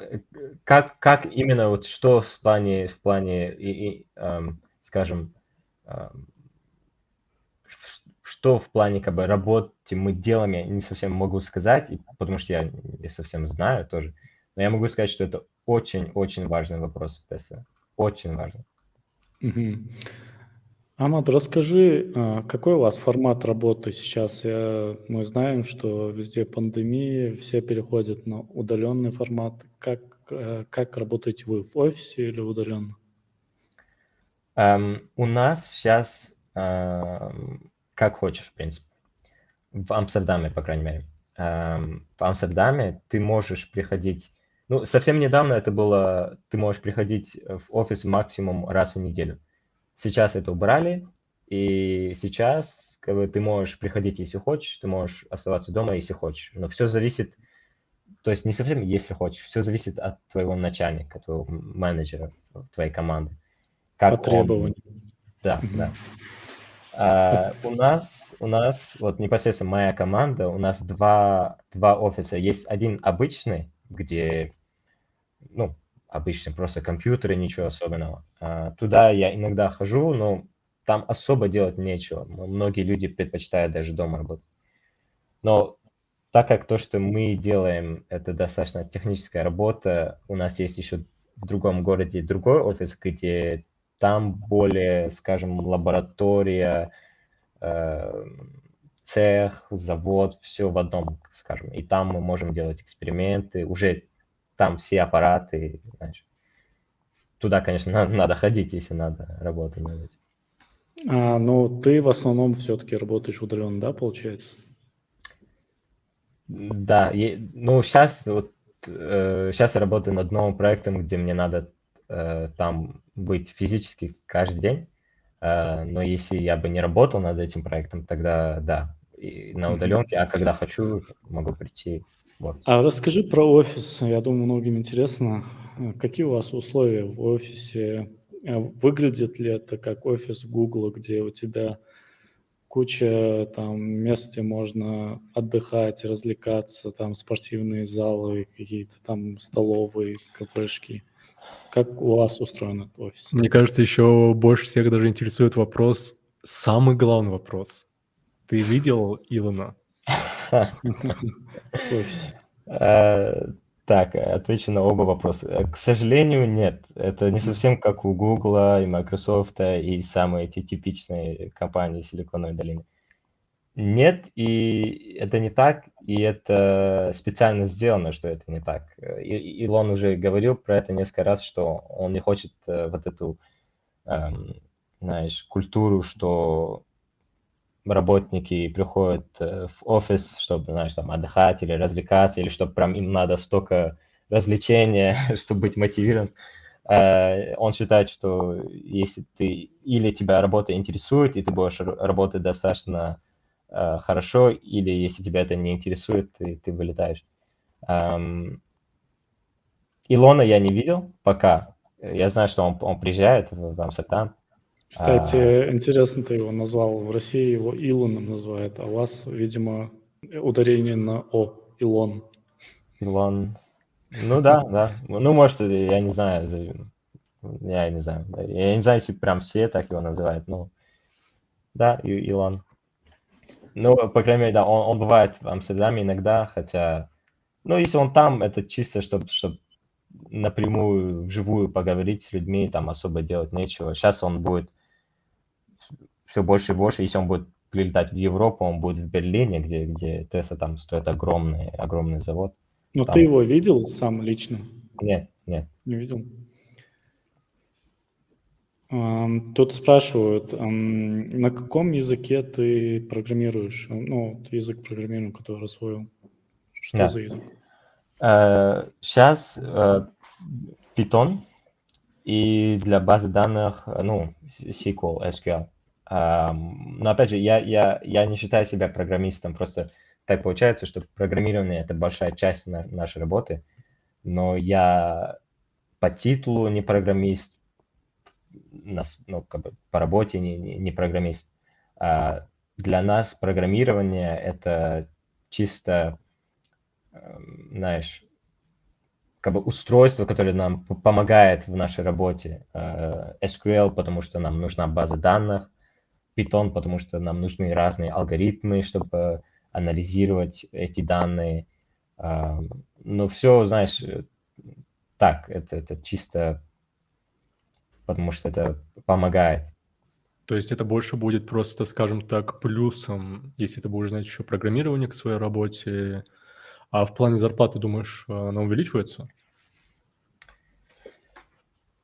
как именно, вот что в плане, скажем, что в плане как бы работы мы делаем, я не совсем могу сказать, потому что я не совсем знаю тоже. Но я могу сказать, что это очень-очень важный вопрос в Tesla. Очень важный. Мгм. Амад, расскажи, какой у вас формат работы сейчас? Мы знаем, что везде пандемия, все переходят на удаленный формат. Как работаете вы, в офисе или удаленно? У нас сейчас как хочешь, в принципе. В Амстердаме, по крайней мере. В Амстердаме ты можешь приходить... Ну, совсем недавно это было... Ты можешь приходить в офис максимум раз в неделю. Сейчас это убрали, и сейчас как бы, ты можешь приходить, если хочешь, ты можешь оставаться дома, если хочешь. Но все зависит... То есть не совсем если хочешь, все зависит от твоего начальника, твоего менеджера, твоей команды. По Как он... требованию. Да, Мгм. да. У нас, вот непосредственно моя команда, у нас два офиса. Есть один обычный, где, ну, обычный, просто компьютеры, ничего особенного. Туда я иногда хожу, но там особо делать нечего. Многие люди предпочитают даже дома работать. Но так как то, что мы делаем, это достаточно техническая работа, у нас есть еще в другом городе другой офис, где там более, скажем, лаборатория, э, цех, завод, все в одном, скажем. И там мы можем делать эксперименты, уже там все аппараты, знаешь. Туда, конечно, надо ходить, если надо работать над этим. Ну, ты в основном все-таки работаешь удаленно, да, получается? Да, ну сейчас вот сейчас я работаю над новым проектом, где мне надо там быть физически каждый день. Но если я бы не работал над этим проектом, тогда да, и на Мгм. удаленке, а когда хочу, могу прийти в офис. А расскажи про офис. Я думаю, многим интересно, какие у вас условия в офисе? Выглядит ли это как офис Гугла, где у тебя куча там мест, где можно отдыхать, развлекаться, там спортивные залы, какие-то там столовые, кафешки? Как у вас устроен этот офис? Мне кажется, еще больше всех даже интересует вопрос, самый главный вопрос. Ты видел Илона? Офис. Э, Так, отвечу на оба вопроса. К сожалению, нет. Это не совсем как у Гугла и Microsoft и самые эти типичные компании Силиконовой долины. Нет, и это не так, и это специально сделано, что это не так. Илон уже говорил про это несколько раз, что он не хочет вот эту, эм, знаешь, культуру, что работники приходят в офис, чтобы, знаешь, там отдыхать или развлекаться, или чтобы прям им надо столько развлечения, чтобы быть мотивирован. Он считает, что если ты или тебя работа интересует, и ты будешь работать достаточно хорошо, или если тебя это не интересует, ты вылетаешь. Эм, Илона я не видел пока. Я знаю, что он приезжает в Амстердам. А, Кстати, интересно, ты его назвал. В России его Илоном называют, а у вас, видимо, ударение на О. Илон. Илон. Ну да, да. Ну, может, я не знаю, я не знаю. Я не знаю, если прям все так его называют, но да, Илон. Ну, по крайней мере, да, он бывает в Амстердаме иногда, хотя, ну, если он там, это чисто, чтобы напрямую, вживую поговорить с людьми, там особо делать нечего. Сейчас он будет все больше и больше, если он будет прилетать в Европу, он будет в Берлине, где Tesla там стоит огромный завод. Но ты Там, его видел сам лично? нет, нет. Не видел? Тут спрашивают, на каком языке ты программируешь? Ну, вот язык программирования, который освоил. Что Да. за язык? Сейчас Python и для базы данных, ну, SQL, SQL. Но опять же, я не считаю себя программистом, просто так получается, что программирование — это большая часть нашей работы, но я по титулу не программист, ну, как бы по работе не программист. Для нас программирование — это чисто, знаешь, как бы устройство, которое нам помогает в нашей работе. SQL, потому что нам нужна база данных, Python, потому что нам нужны разные алгоритмы, чтобы анализировать эти данные. Но все, знаешь, так, это чисто потому что это помогает. То есть это больше будет просто, скажем так, плюсом, если ты будешь знать еще программирование к своей работе. А в плане зарплаты, думаешь, она увеличивается?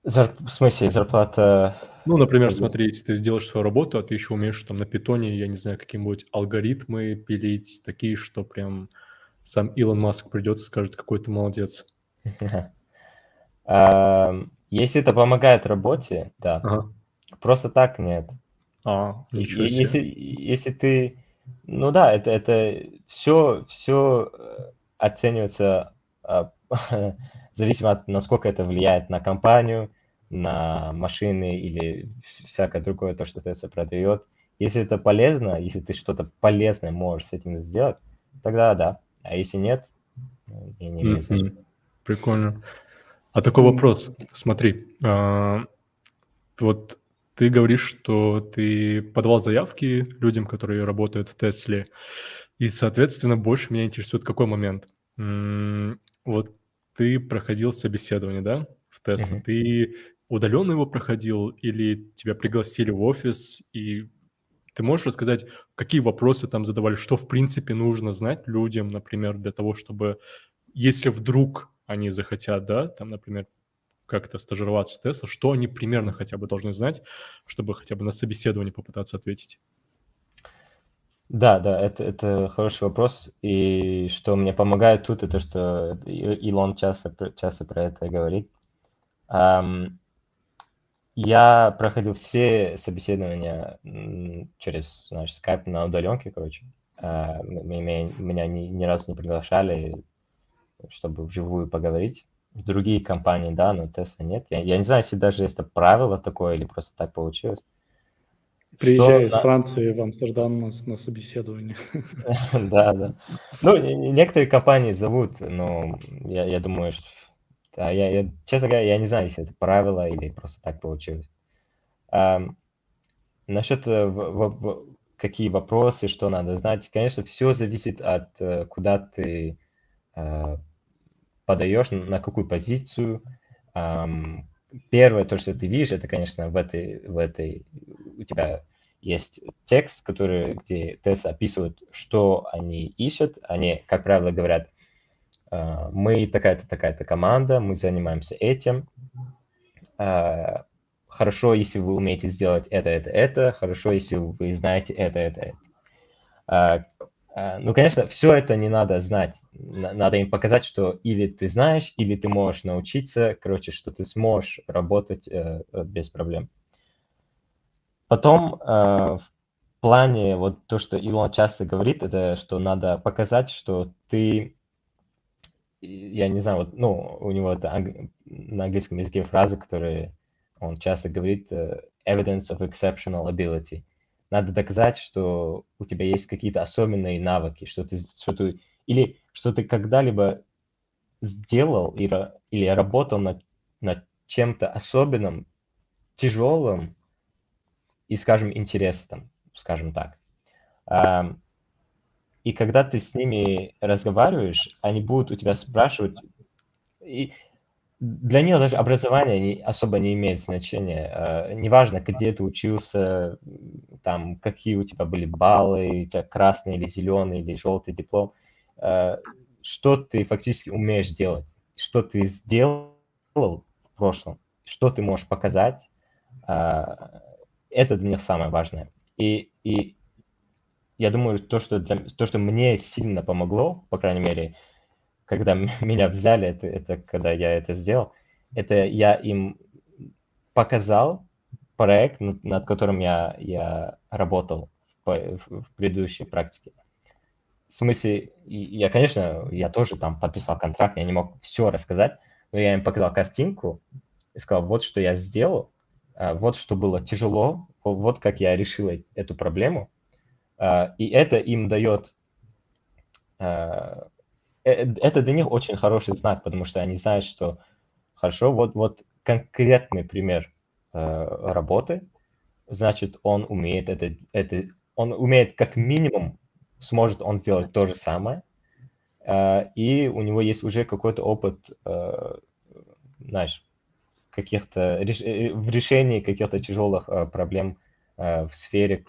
В смысле, зарплата... Ну, например, как бы- смотри, если ты сделаешь свою работу, а ты еще умеешь там на питоне, я не знаю, какие-нибудь алгоритмы пилить, такие, что прям сам Илон Маск придет и скажет, какой ты молодец. Если это помогает работе, да. Ага. Просто так нет. Ничего себе. Если ты... Ну да, это все оценивается зависимо от насколько это влияет на компанию, на машины или всякое другое, то, что Tesla продает. Если это полезно, если ты что-то полезное можешь с этим сделать, тогда да. А если нет, не имеет значения. Прикольно. А такой вопрос. Смотри, вот ты говоришь, что ты подавал заявки людям, которые работают в Тесле, и, соответственно, больше меня интересует какой момент. Вот ты проходил собеседование, да, в Тесле? Мгм. Ты удаленно его проходил или тебя пригласили в офис? И ты можешь рассказать, какие вопросы там задавали, что, в принципе, нужно знать людям, например, для того, чтобы, если вдруг они захотят, да, там, например, как-то стажироваться в Tesla, что они примерно хотя бы должны знать, чтобы хотя бы на собеседовании попытаться ответить? Да, да, это хороший вопрос. И что мне помогает тут, это что Илон часто про это говорит. Ам, Я проходил все собеседования через, знаешь, скайп на удаленке, короче. Меня ни разу не приглашали, чтобы вживую поговорить. В другие компании, да, но Tesla нет. Я не знаю, если даже это правило такое или просто так получилось. Что Приезжай из Франции в Амстердам на собеседование. Да, да. Ну, некоторые компании зовут, но я думаю, что... Да, честно говоря, я не знаю, если это правило или просто так получилось. Ам, Насчет какие вопросы, что надо знать, конечно, все зависит от куда ты э, подаешь, на какую позицию. Ам, Первое, то, что ты видишь, это, конечно, в этой у тебя есть текст, где тест описывает, что они ищут. Они, как правило, говорят, мы такая-то, такая-то команда, мы занимаемся этим. Хорошо, если вы умеете сделать это. Хорошо, если вы знаете это. Ну, конечно, все это не надо знать. Надо им показать, что или ты знаешь, или ты можешь научиться, короче, что ты сможешь работать без проблем. Потом в плане, вот то, что Илон часто говорит, это что надо показать, что ты, я не знаю, вот, ну, у него это на английском языке фраза, которые он часто говорит, evidence of exceptional ability. Надо доказать, что у тебя есть какие-то особенные навыки, или что ты когда-либо сделал или работал над чем-то особенным, тяжелым и, скажем, интересным, скажем так. И когда ты с ними разговариваешь, они будут у тебя спрашивать, и для них даже образование особо не имеет значения. Неважно, где ты учился, там, какие у тебя были баллы, у тебя красный или зеленый или желтый диплом, что ты фактически умеешь делать, что ты сделал в прошлом, что ты можешь показать, это для них самое важное. И я думаю, то, что мне сильно помогло, по крайней мере, когда меня взяли, это когда я это сделал, это я им показал проект, над которым я работал в предыдущей практике. В смысле, конечно, я тоже там подписал контракт, я не мог все рассказать, но я им показал картинку и сказал, вот что я сделал, вот что было тяжело, вот как я решил эту проблему. И это им дает это для них очень хороший знак, потому что они знают, что хорошо, вот конкретный пример работы, значит, он умеет он умеет как минимум, сможет он сделать то же самое, и у него есть уже какой-то опыт, знаешь, в решении каких-то тяжелых проблем в сфере,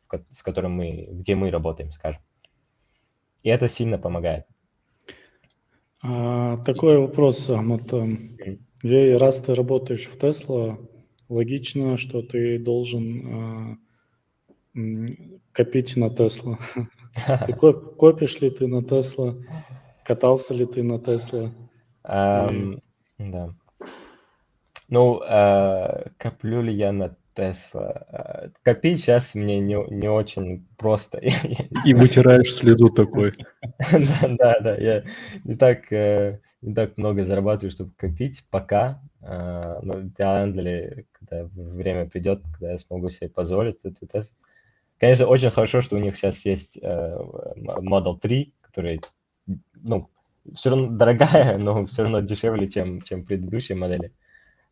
где мы работаем, скажем. И это сильно помогает. Такой вопрос, Ахмат. Раз ты работаешь в Tesla, логично, что ты должен копить на Tesla. Ты копишь ли ты на Tesla? Катался ли ты на Tesla? Да. Ну, коплю ли я на Tesla? Копить сейчас мне не очень просто. И вытираешь слезу такой. Да, я не так много зарабатываю, чтобы копить пока. Но для когда время придет, когда я смогу себе позволить эту Tesla. Конечно, очень хорошо, что у них сейчас есть Model 3, который, ну, все равно дорогая, но все равно дешевле, чем предыдущие модели.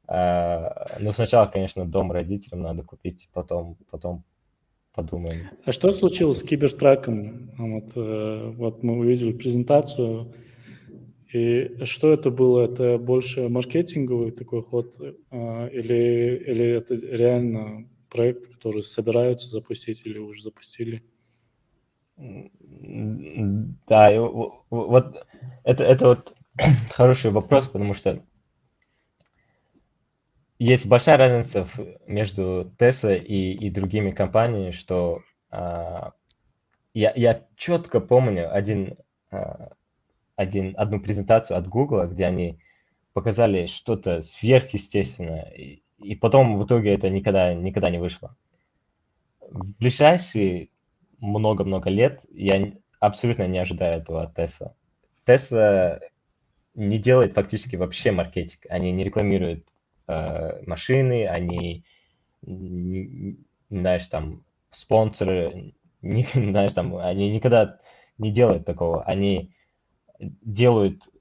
Но сначала, конечно, дом родителям надо купить, потом подумаем. А что случилось с Кибертраком? Вот мы увидели презентацию. И что это было? Это больше маркетинговый такой ход? Или это реально проект, который собираются запустить или уже запустили? Да, вот это вот хороший вопрос, потому что есть большая разница между Tesla и другими компаниями, что я четко помню одну презентацию от Google, где они показали что-то сверхъестественное, и потом в итоге это никогда не вышло. В ближайшие много-много лет я абсолютно не ожидаю этого от Tesla. Tesla не делает фактически вообще маркетинг. Они не рекламируют машины, они, знаешь, там, спонсоры, знаешь, там, они никогда не делают такого. Они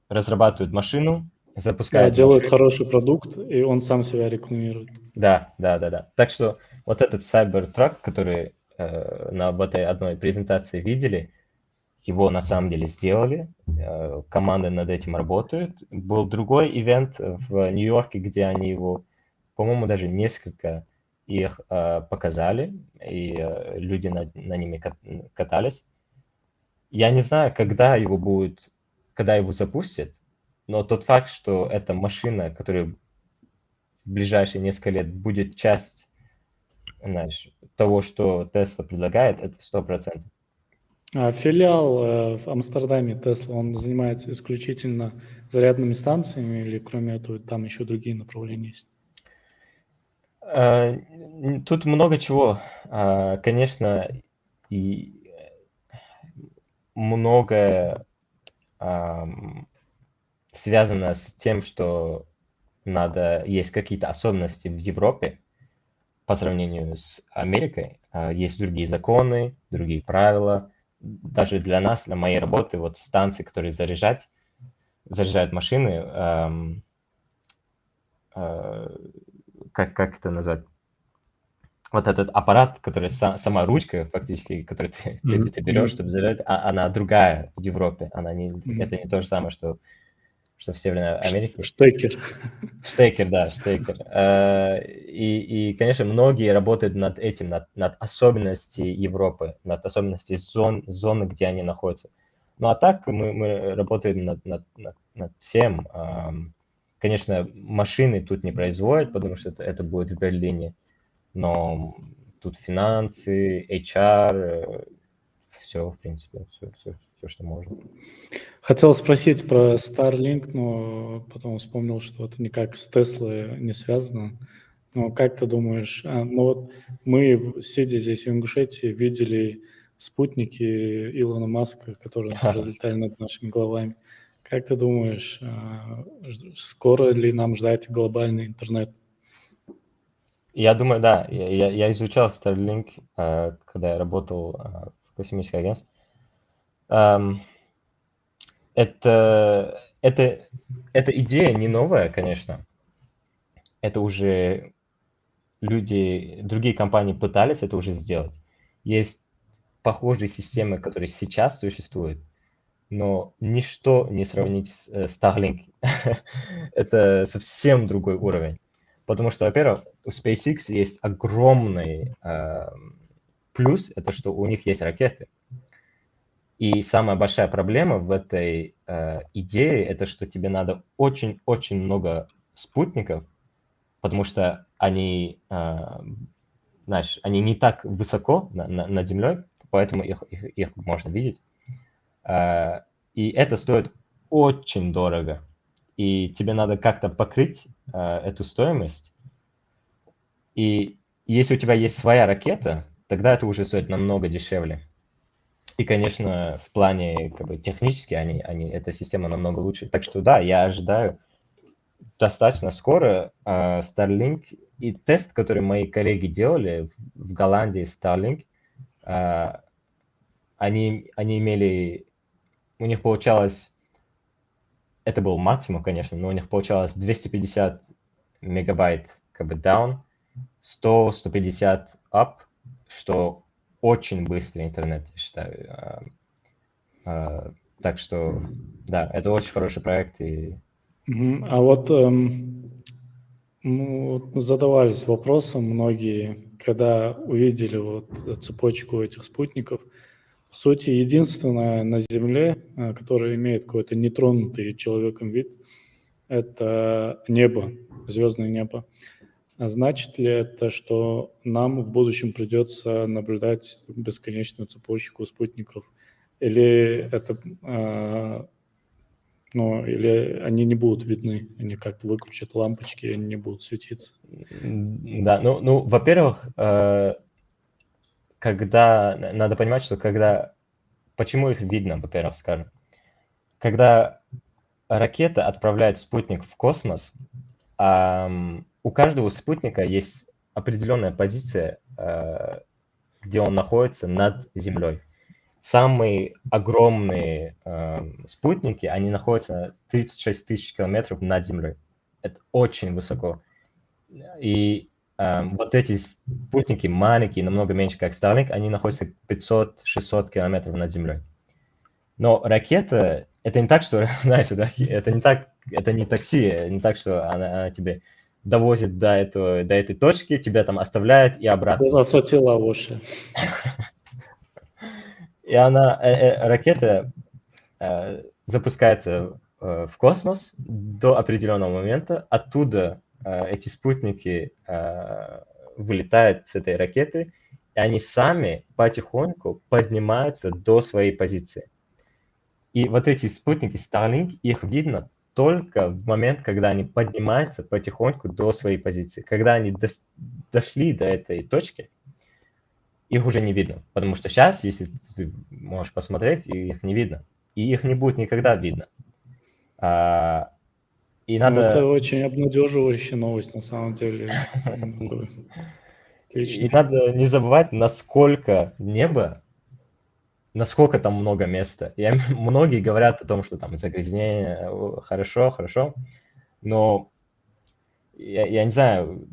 разрабатывают машину, запускают Делают машину. хороший продукт, и он сам себя рекламирует. Да. Так что вот этот Cybertruck, который на вот этой одной презентации видели, его на самом деле сделали, команды над этим работают. Был другой ивент в Нью-Йорке, где они его, по-моему, даже несколько их показали, и люди на ними катались. Я не знаю, когда его запустят, но тот факт, что эта машина, которая в ближайшие несколько лет будет часть, знаешь, того, что Tesla предлагает, это 100%. Филиал в Амстердаме Tesla, он занимается исключительно зарядными станциями или кроме этого там еще другие направления есть? Тут много чего. Конечно, и многое связано с тем, что есть какие-то особенности в Европе по сравнению с Америкой. Есть другие законы, другие правила. Даже для нас, для моей работы, вот станции, которые заряжают машины, как это назвать? Вот этот аппарат, который сама ручка, фактически, который ты берешь, чтобы заряжать, она другая в Европе. Это не то же самое, что в Северной Америке. Штекер. Штекер, да, штекер. И, конечно, многие работают над этим, над особенностями Европы, над особенностями зоны, где они находятся. Ну, а так мы работаем над всем. Конечно, машины тут не производят, потому что это будет в Берлине, но тут финансы, HR, все, в принципе, все, что можно. Хотел спросить про Starlink, но потом вспомнил, что это никак с Теслой не связано. Но как ты думаешь, вот мы, сидя здесь в Ингушетии, видели спутники Илона Маска, которые пролетали над нашими головами. Как ты думаешь, скоро ли нам ждать глобальный интернет? Я думаю, да. Я изучал Starlink, когда я работал в космическом агентстве. Эта идея не новая, конечно. Это уже другие компании пытались это уже сделать. Есть похожие системы, которые сейчас существуют, но ничто не сравнить с Starlink. Это совсем другой уровень. Потому что, во-первых, у SpaceX есть огромный плюс, это что у них есть ракеты. И самая большая проблема в этой идее, это что тебе надо очень-очень много спутников, потому что они, знаешь, они не так высоко над Землей, поэтому их можно видеть. И это стоит очень дорого. И тебе надо как-то покрыть эту стоимость. И если у тебя есть своя ракета, тогда это уже стоит намного дешевле. И, конечно, в плане как бы, технически эта система намного лучше. Так что да, я ожидаю достаточно скоро Starlink. И тест, который мои коллеги делали в Голландии, Starlink, они имели... У них получалось... Это был максимум, конечно, но у них получалось 250 мегабайт как бы down, 100-150 up, что очень быстрый интернет, я считаю. Так что, да, это очень хороший проект. А вот задавались вопросом многие, когда увидели вот цепочку этих спутников. По сути, единственное на Земле, которое имеет какой-то нетронутый человеком вид, это небо, звездное небо. А значит ли это, что нам в будущем придется наблюдать бесконечную цепочку спутников? Или это, или они не будут видны, они как-то выключат лампочки, и они не будут светиться? Да, ну, во-первых, надо понимать, что почему их видно, во-первых, скажем. Когда ракета отправляет спутник в космос, у каждого спутника есть определенная позиция, где он находится над Землей. Самые огромные спутники, они находятся 36 тысяч километров над Землей. Это очень высоко. И вот эти спутники маленькие, намного меньше, как Starlink, они находятся 500-600 километров над Землей. Но ракета, это не так, что, знаешь, это не такси, не так, что она тебе довозит до этой точки, тебя там оставляет и обратно. Засветила уши. И ракета запускается в космос до определенного момента. Оттуда эти спутники вылетают с этой ракеты, и они сами потихоньку поднимаются до своей позиции. И вот эти спутники Starlink, их видно только в момент, когда они поднимаются потихоньку до своей позиции. Когда они дошли до этой точки, их уже не видно. Потому что сейчас, если ты можешь посмотреть, их не видно. И их не будет никогда видно. И надо... Это очень обнадеживающая новость, на самом деле. И надо не забывать, насколько там много места. Многие говорят о том, что там загрязнение, хорошо, но я не знаю,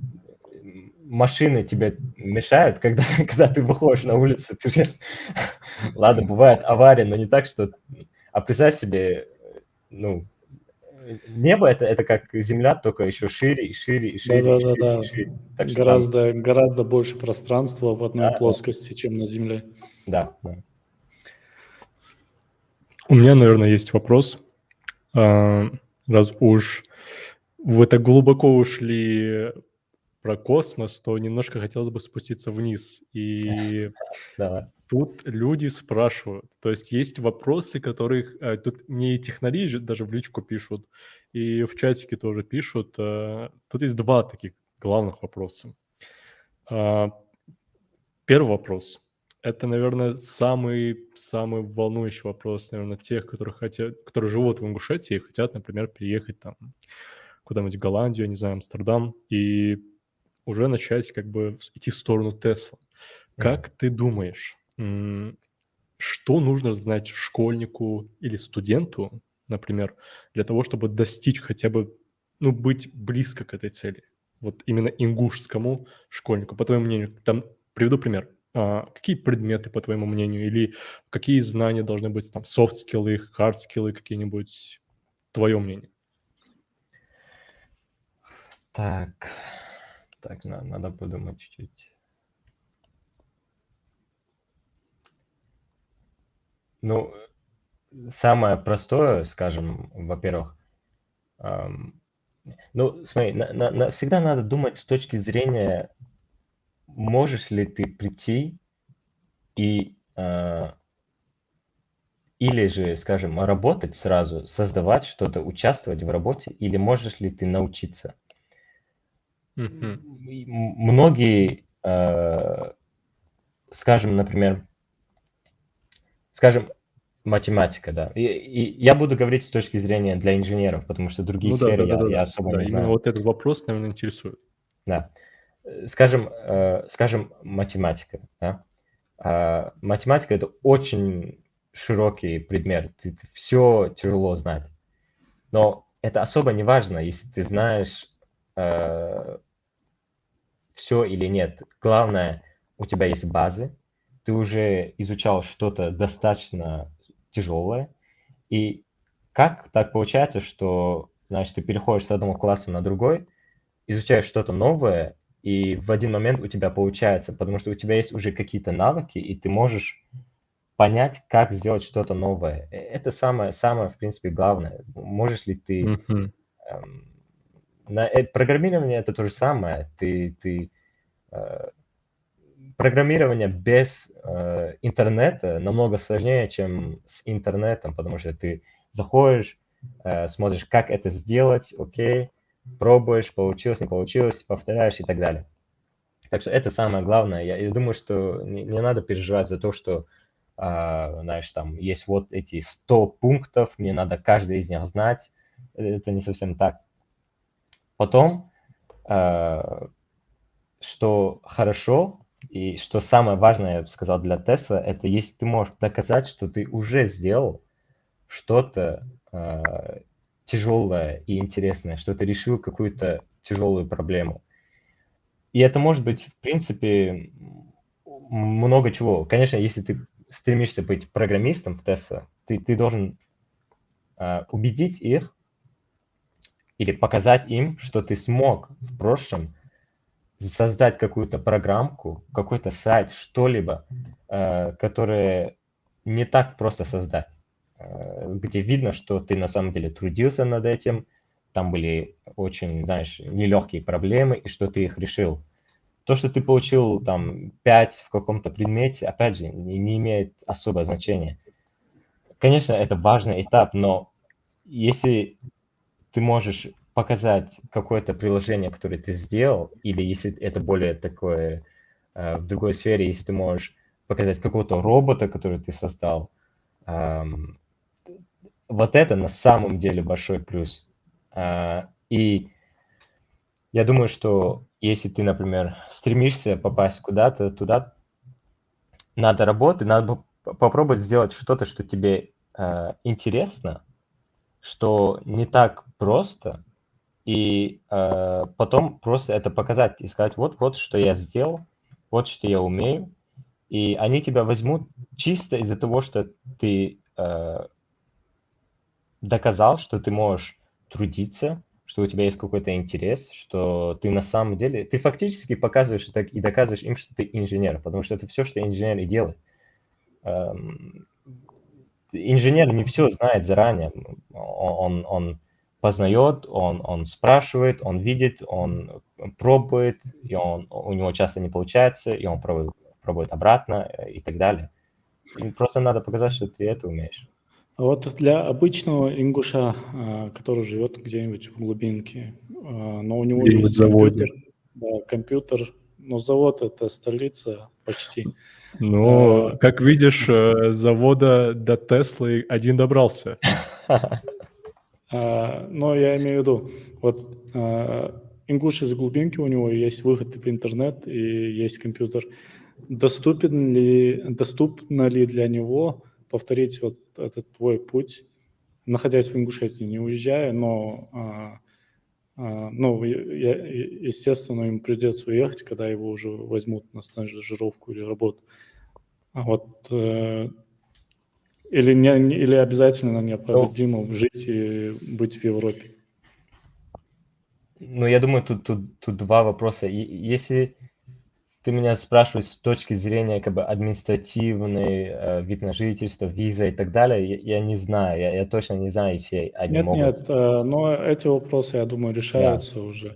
машины тебе мешают, когда ты выходишь на улицу, ты же... Ладно, бывает авария, но не так, что... А представь себе, небо это как земля, только еще шире и шире и шире. Да. И шире. Так что гораздо больше пространства в одной плоскости, чем на Земле. Да. У меня, наверное, есть вопрос. Раз уж вы так глубоко ушли про космос, то немножко хотелось бы спуститься вниз. И тут люди спрашивают. То есть есть вопросы, которых... Тут мне и технари даже в личку пишут, и в чатике тоже пишут. Тут есть два таких главных вопроса. Первый вопрос. Это, наверное, самый волнующий вопрос, наверное, тех, которые живут в Ингушетии и хотят, например, переехать там куда-нибудь в Голландию, я не знаю, Амстердам, и уже начать как бы идти в сторону Тесла. Как ты думаешь, что нужно знать школьнику или студенту, например, для того, чтобы достичь хотя бы, быть близко к этой цели? вот именно ингушскому школьнику, по твоему мнению? Там приведу пример. Какие предметы, по твоему мнению, или какие знания должны быть, там, софт-скиллы, хард-скиллы какие-нибудь, твое мнение? Так, надо подумать чуть-чуть. Ну, самое простое, скажем, во-первых, ну, смотри, всегда надо думать с точки зрения, можешь ли ты прийти и или же, скажем, работать сразу, создавать что-то, участвовать в работе, или можешь ли ты научиться? Мгм. Многие, скажем, например, математика, да. И я буду говорить с точки зрения для инженеров, потому что другие Ну да, сферы я да-да-да-да. особо Да, не именно знаю. вот этот вопрос, наверное, интересует. Да. Скажем, математика, да. Математика – это очень широкий предмет, все тяжело знать. Но это особо не важно, если ты знаешь все или нет. Главное, у тебя есть базы, ты уже изучал что-то достаточно тяжелое, и как так получается, что, знаешь, ты переходишь с одного класса на другой, изучаешь что-то новое, и в один момент у тебя получается, потому что у тебя есть уже какие-то навыки, и ты можешь понять, как сделать что-то новое. Это самое, в принципе, главное. Можешь ли ты... Мгм. Программирование – это то же самое. Программирование без интернета намного сложнее, чем с интернетом, потому что ты заходишь, смотришь, как это сделать, окей, пробуешь, получилось, не получилось, повторяешь и так далее. Так что это самое главное. Я думаю, что не надо переживать за то, что, знаешь, там есть вот эти 100 пунктов, мне надо каждый из них знать. Это не совсем так. Потом, что хорошо и что самое важное, я бы сказал, для Тесла, это если ты можешь доказать, что ты уже сделал что-то тяжелое и интересное, что ты решил какую-то тяжелую проблему. И это может быть, в принципе, много чего. Конечно, если ты стремишься быть программистом в Tesla, ты должен убедить их или показать им, что ты смог в прошлом создать какую-то программку, какой-то сайт, что-либо, которое не так просто создать, где видно, что ты на самом деле трудился над этим, там были очень, знаешь, нелегкие проблемы, и что ты их решил. То, что ты получил там 5 в каком-то предмете, опять же, не имеет особого значения. Конечно, это важный этап, но если ты можешь показать какое-то приложение, которое ты сделал, или если это более такое в другой сфере, если ты можешь показать какого-то робота, который ты создал, вот это на самом деле большой плюс. И я думаю, что если ты, например, стремишься попасть куда-то, туда надо работать, надо попробовать сделать что-то, что тебе интересно, что не так просто, и потом просто это показать и сказать, вот что я сделал, вот что я умею, и они тебя возьмут чисто из-за того, что ты доказал, что ты можешь трудиться, что у тебя есть какой-то интерес, что ты на самом деле, ты фактически показываешь и доказываешь им, что ты инженер, потому что это все, что инженер и делает. Инженер не все знает заранее, он познает, он спрашивает, он видит, он пробует, и у него часто не получается, и он пробует обратно и так далее. Просто надо показать, что ты это умеешь. А вот для обычного ингуша, который живет где-нибудь в глубинке, но у него Где-нибудь в есть компьютер, заводе. но завод – это столица почти. Но, как видишь, завода до Теслы один добрался. Но я имею в виду, вот ингуш из глубинки, у него есть выход в интернет и есть компьютер. Доступно ли для него повторить вот этот твой путь, находясь в Ингушетии, не уезжая, но Ну, естественно, им придется уехать, когда его уже возьмут на стажировку или работу. Или обязательно необходимо жить и быть в Европе? Ну, я думаю, тут два вопроса. Если ты меня спрашиваешь с точки зрения как бы административной, вид на жительство, виза и так далее, я не знаю, я точно не знаю, если они могут. Но эти вопросы, я думаю, Да. решаются уже.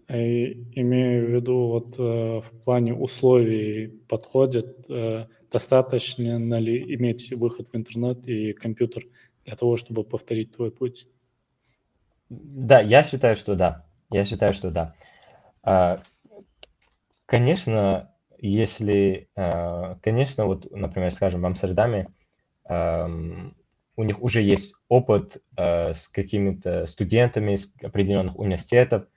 Имею в виду, в плане условий подходит, достаточно ли иметь выход в интернет и компьютер для того, чтобы повторить твой путь? Да, я считаю, что да. Я считаю, что да. А, Конечно, конечно, вот, например, скажем, в Амстердаме у них уже есть опыт с какими-то студентами из определенных университетов,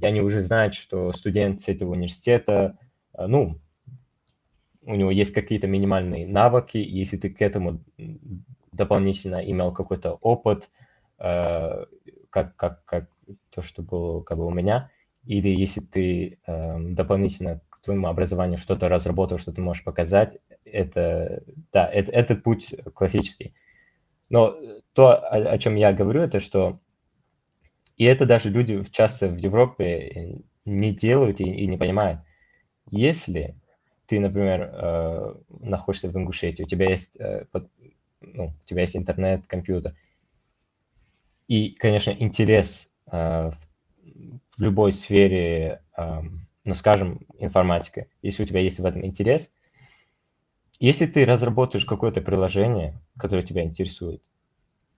и они уже знают, что студент с этого университета, ну, у него есть какие-то минимальные навыки, и если ты к этому дополнительно имел какой-то опыт, как то, что было как бы у меня, или если ты дополнительно к твоему образованию что-то разработал, что ты можешь показать, это путь классический. Но то, о чем я говорю, это что, и это даже люди часто в Европе не делают и не понимают. Если ты, например, находишься в Ингушетии, у тебя есть, у тебя есть интернет, компьютер, и, конечно, интерес в любой сфере, ну, скажем, информатика, если у тебя есть в этом интерес, если ты разработаешь какое-то приложение, которое тебя интересует,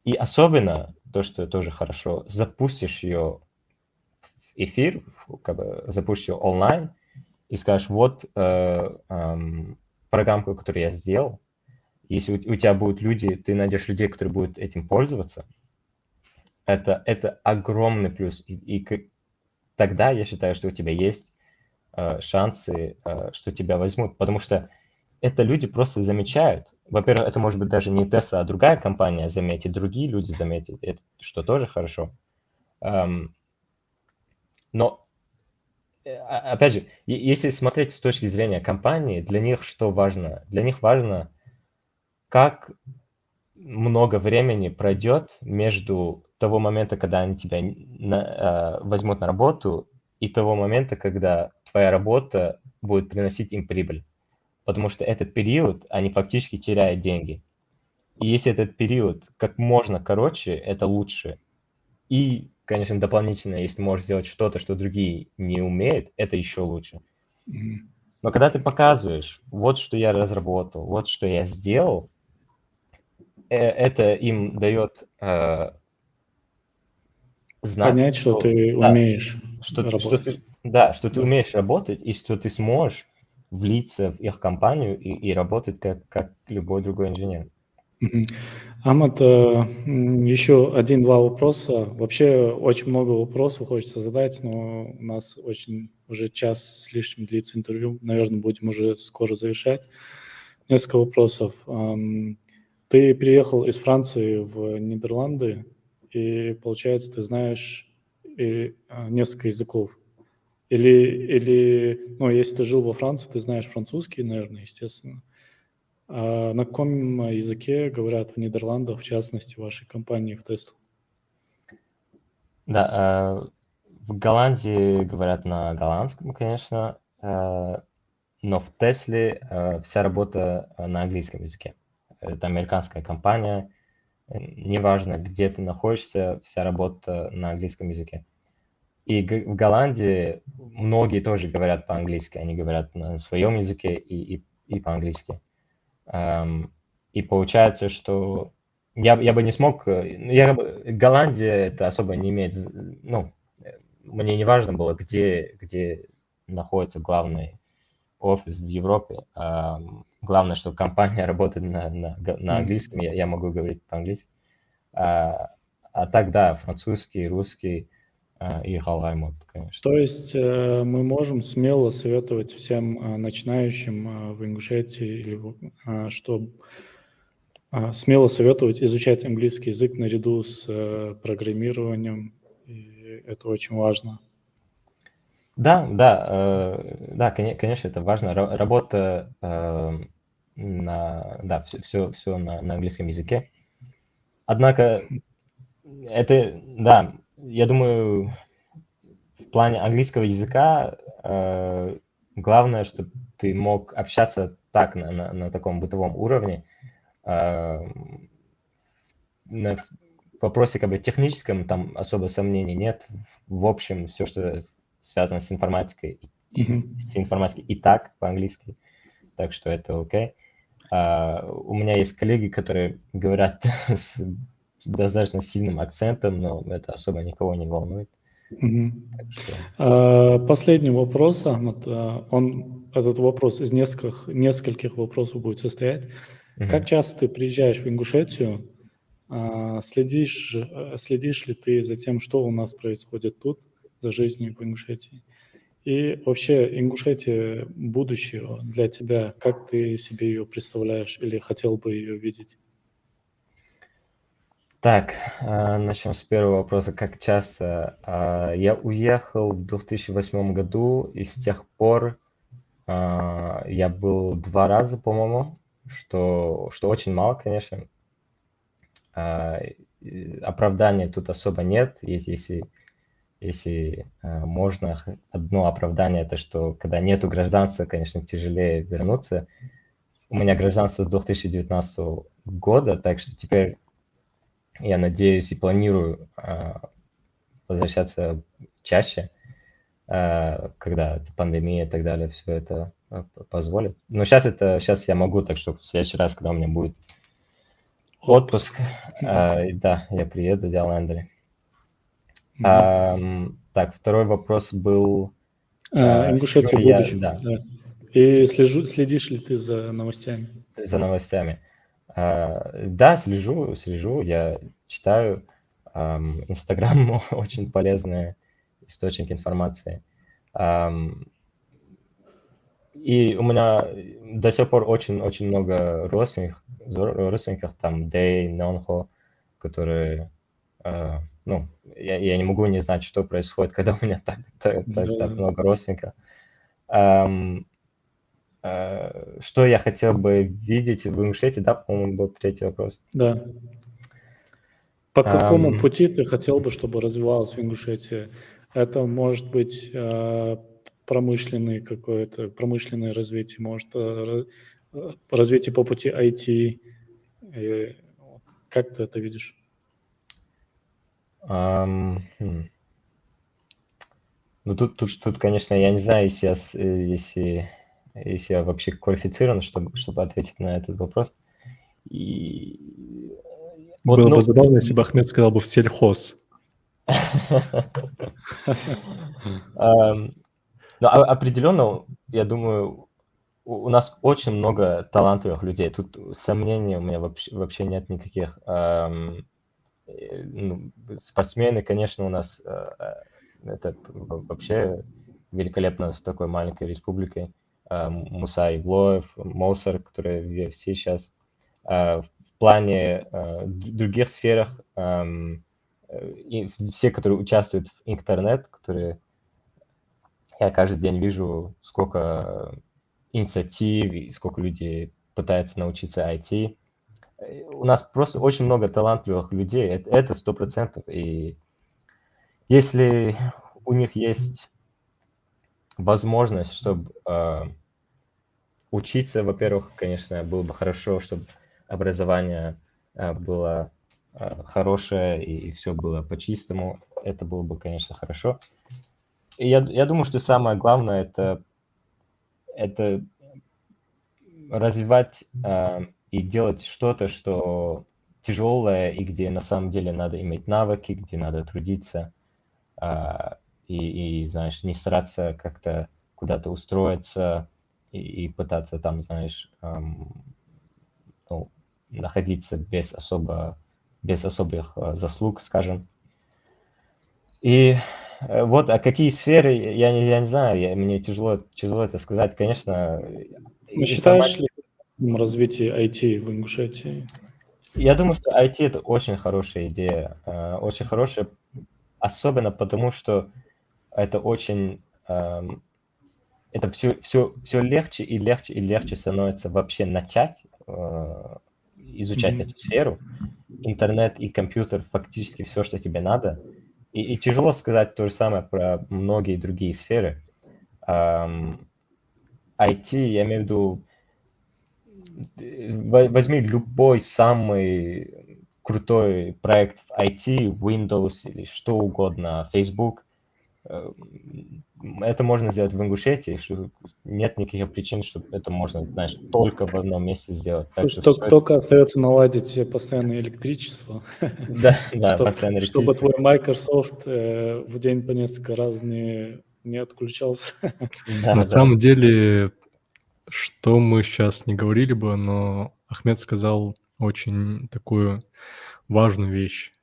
и особенно то, что тоже хорошо, запустишь ее в эфир, как бы запустишь ее онлайн, и скажешь, вот программку, которую я сделал, если у тебя будут люди, ты найдешь людей, которые будут этим пользоваться, это огромный плюс. Тогда я считаю, что у тебя есть шансы, что тебя возьмут, потому что это люди просто замечают. Во-первых, это может быть даже не Tesla, а другая компания заметит, другие люди заметят, это, что тоже хорошо. Но опять же, если смотреть с точки зрения компании, для них что важно? Для них важно, как много времени пройдет между того момента, когда они тебя возьмут на работу, и того момента, когда твоя работа будет приносить им прибыль. Потому что этот период они фактически теряют деньги. И если этот период как можно короче, это лучше. И, конечно, дополнительно, если можешь сделать что-то, что другие не умеют, это еще лучше. Но когда ты показываешь, вот что я разработал, вот что я сделал, это им дает знать, Понять, что ты да, умеешь работать. что ты Да. умеешь работать и что ты сможешь влиться в их компанию и работать как любой другой инженер. Амат, еще один-два вопроса. Вообще очень много вопросов хочется задать, но у нас уже час с лишним длится интервью. Наверное, будем уже скоро завершать. Несколько вопросов. Ты переехал из Франции в Нидерланды, и, получается, ты знаешь несколько языков. Если ты жил во Франции, ты знаешь французский, наверное, естественно. А на каком языке говорят в Нидерландах, в частности, в вашей компании в Tesla? Да, в Голландии говорят на голландском, конечно, но в Тесле вся работа на английском языке. Это американская компания, неважно, где ты находишься, вся работа на английском языке. И в Голландии многие тоже говорят по-английски, они говорят на своем языке и по-английски. И получается, что я бы не смог, Голландия это особо не имеет, мне не важно было, где находится главный офис в Европе. Главное, что компания работает на английском, я могу говорить по-английски. А так, да, французский, русский и халаймот, конечно. То есть мы можем смело советовать всем начинающим в Ингушетии, что смело советовать изучать английский язык наряду с программированием, и это очень важно. Да, конечно, это важно. Работа да, все на английском языке. Однако, да, я думаю, в плане английского языка главное, чтобы ты мог общаться так на таком бытовом уровне. Э, на вопросе как бы техническом там особо сомнений нет. В общем, все, что связано с информатикой, и так по-английски, так что это окей. У меня есть коллеги, которые говорят с достаточно сильным акцентом, но это особо никого не волнует. Так что... Последний вопрос, Ахмад. Этот вопрос из нескольких вопросов будет состоять. Как часто ты приезжаешь в Ингушетию? Следишь ли ты за тем, что у нас происходит тут, за жизнью в Ингушетии? И вообще Ингушетия будущего для тебя, как ты себе ее представляешь или хотел бы ее видеть? Так, начнем с первого вопроса. Как часто? Я уехал в 2008 году, и с тех пор я был 2 раза, по-моему, что очень мало, конечно. Оправдания тут особо нет. Если можно, одно оправдание, это что когда нету гражданства, конечно, тяжелее вернуться. У меня гражданство с 2019 года, так что теперь я надеюсь и планирую возвращаться чаще, когда пандемия и так далее, все это позволит. Но сейчас я могу, так что в следующий раз, когда у меня будет отпуск, да, я приеду в Яландере. Так, второй вопрос был... Ингушетия будущего. Да, и следишь ли ты за новостями? за новостями. Да, слежу, я читаю. Инстаграм очень полезный источник информации. И у меня до сих пор очень много родственников там, Дэй, Нонхо, которые, ну, я не могу не знать, что происходит, когда у меня так много родственников. Что я хотел бы видеть в Ингушетии, да, по-моему, был третий вопрос. Да. По какому пути ты хотел бы, чтобы развивалась в Ингушетии? Это может быть промышленное развитие, может развитие по пути IT. Как ты это видишь? Ну, тут, конечно, я не знаю, если я вообще квалифицирован, чтобы ответить на этот вопрос. Было бы забавно, если бы Ахмед сказал бы в сельхоз. Но определенно, я думаю, у нас очень много талантливых людей. Тут сомнений у меня вообще нет никаких. Спортсмены, конечно, у нас это вообще великолепно с такой маленькой республикой. Муса Ивлоев, Моусер, который в UFC сейчас. В плане других сферах, и все, которые участвуют в интернет, которые я каждый день вижу, сколько инициатив и сколько людей пытаются научиться IT. У нас просто очень много талантливых людей, это 100%. И если у них есть возможность, чтобы учиться, во-первых, конечно, было бы хорошо, чтобы образование было хорошее и все было по-чистому. Это было бы, конечно, хорошо. И я думаю, что самое главное это развивать и делать что-то, что тяжелое и где на самом деле надо иметь навыки, где надо трудиться и знаешь, не стараться как-то куда-то устроиться и пытаться там, знаешь, находиться без особых заслуг, скажем. И вот, а какие сферы, я не знаю, мне тяжело это сказать, конечно. Считаешь ли ты развитие IT в Ингушетии? Я думаю, что IT это очень хорошая идея, очень хорошая, особенно потому, что это очень эм, это все легче и легче и легче становится вообще начать изучать эту сферу. Интернет и компьютер фактически все, что тебе надо. И тяжело сказать то же самое про многие другие сферы. IT, я имею в виду, возьми любой самый крутой проект в IT, Windows или что угодно, Facebook. Это можно сделать в Ингушетии, нет никаких причин, чтобы это можно, знаешь, только в одном месте сделать. Так что все это... Только остается наладить постоянное электричество, Да, постоянно чтобы электричество. твой Microsoft в день по несколько раз не отключался. На самом деле, что мы сейчас не говорили бы, но Ахмед сказал очень такую важную вещь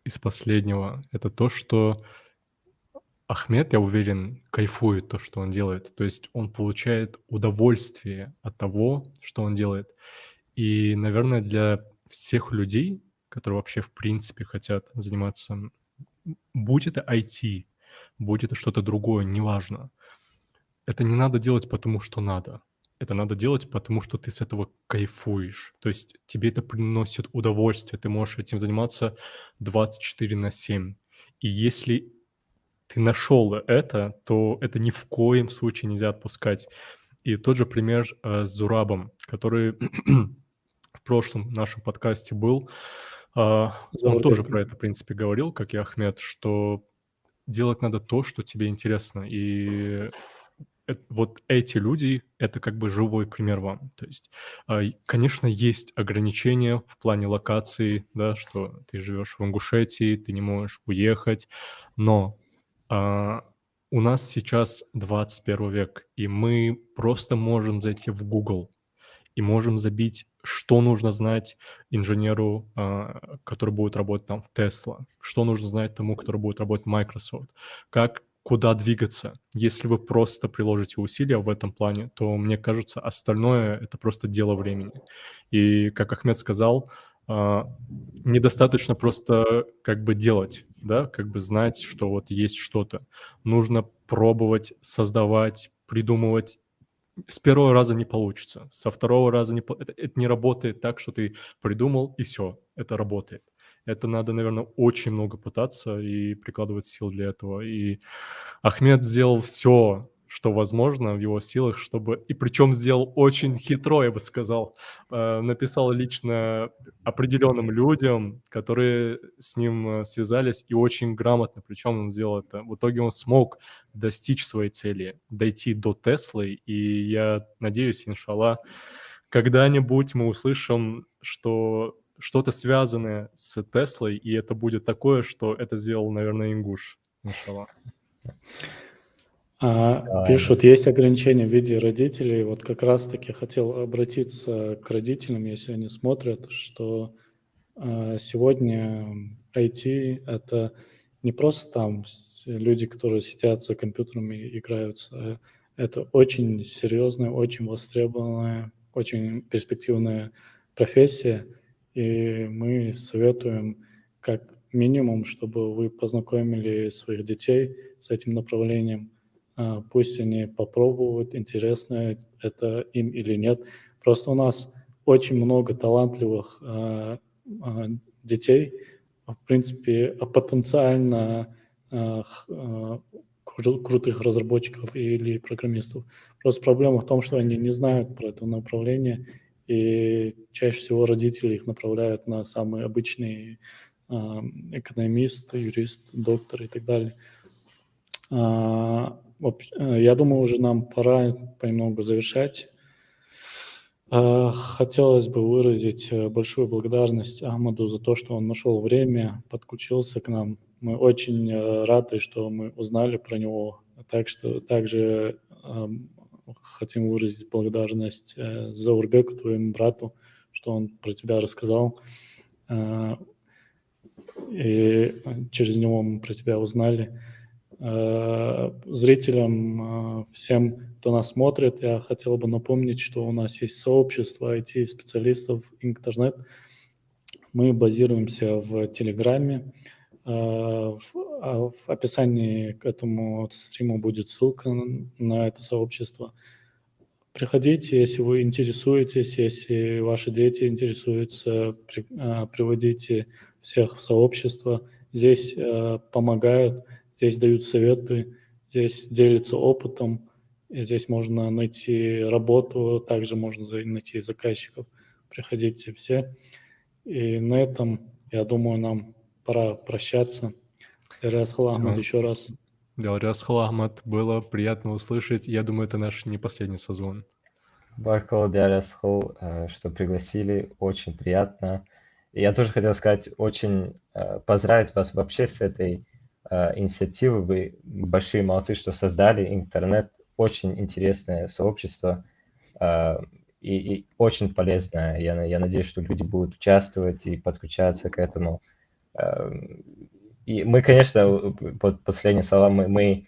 из последнего. Это то, что Ахмед, я уверен, кайфует то, что он делает. То есть он получает удовольствие от того, что он делает. И, наверное, для всех людей, которые вообще в принципе хотят заниматься, будь это IT, будь это что-то другое, неважно, это не надо делать потому, что надо. Это надо делать, потому что ты с этого кайфуешь. То есть тебе это приносит удовольствие, ты можешь этим заниматься 24/7. И если ты нашел это, то это ни в коем случае нельзя отпускать. И тот же пример с Зурабом, который в прошлом нашем подкасте был. Он тоже про это, в принципе, говорил, как и Ахмед, что делать надо то, что тебе интересно. И вот эти люди — это как бы живой пример вам. То есть, конечно, есть ограничения в плане локации, да, что ты живешь в Ингушетии, ты не можешь уехать, но у нас сейчас 21 век, и мы просто можем зайти в Google и можем забить, что нужно знать инженеру, который будет работать там в Tesla, что нужно знать тому, который будет работать в Microsoft, куда двигаться. Если вы просто приложите усилия в этом плане, то, мне кажется, остальное — это просто дело времени. И, как Ахмед сказал, недостаточно просто как бы делать, да, как бы знать, что вот есть что-то. Нужно пробовать, создавать, придумывать. С первого раза не получится, со второго раза это не работает так, что ты придумал и все, это работает. Это надо, наверное, очень много пытаться и прикладывать сил для этого. И Ахмед сделал все, что возможно в его силах, чтобы... И причем сделал очень хитро, я бы сказал. Написал лично определенным людям, которые с ним связались, и очень грамотно. Причем он сделал это. В итоге он смог достичь своей цели, дойти до Теслы. И я надеюсь, иншаллах, когда-нибудь мы услышим, что что-то связанное с Теслой, и это будет такое, что это сделал, наверное, Ингуш. Иншаллах. Пишут, есть ограничения в виде родителей. Вот как раз-таки хотел обратиться к родителям, если они смотрят, что сегодня IT — это не просто там люди, которые сидят за компьютерами и играются. Это очень серьезная, очень востребованная, очень перспективная профессия. И мы советуем как минимум, чтобы вы познакомили своих детей с этим направлением. Пусть они попробуют, интересно это им или нет. Просто у нас очень много талантливых детей, в принципе, потенциально крутых разработчиков или программистов. Просто проблема в том, что они не знают про это направление, и чаще всего родители их направляют на самые обычные экономист, юрист, доктор и так далее. Я думаю, уже нам пора понемногу завершать. Хотелось бы выразить большую благодарность Ахмаду за то, что он нашел время, подключился к нам. Мы очень рады, что мы узнали про него. Также хотим выразить благодарность Заурбеку, твоему брату, что он про тебя рассказал. И через него мы про тебя узнали. Зрителям, всем, кто нас смотрит, я хотел бы напомнить, что у нас есть сообщество IT-специалистов интернет. Мы базируемся в Телеграме. В описании к этому стриму будет ссылка на это сообщество. Приходите, если вы интересуетесь, если ваши дети интересуются, приводите всех в сообщество. Здесь помогают, здесь дают советы, здесь делятся опытом, и здесь можно найти работу, также можно найти заказчиков. Приходите все. И на этом, я думаю, нам пора прощаться. Дярасхал Ахмад, Всё. еще раз. Дярасхал Ахмад, было приятно услышать. Я думаю, это наш не последний созвон. Баркал, Дярасхал, что пригласили, очень приятно. И я тоже хотел сказать, очень поздравить вас вообще с этой инициативой. Вы большие молодцы, что создали интернет. Очень интересное сообщество и очень полезное. Я надеюсь, что люди будут участвовать и подключаться к этому. И мы, конечно, под последние слова, я имею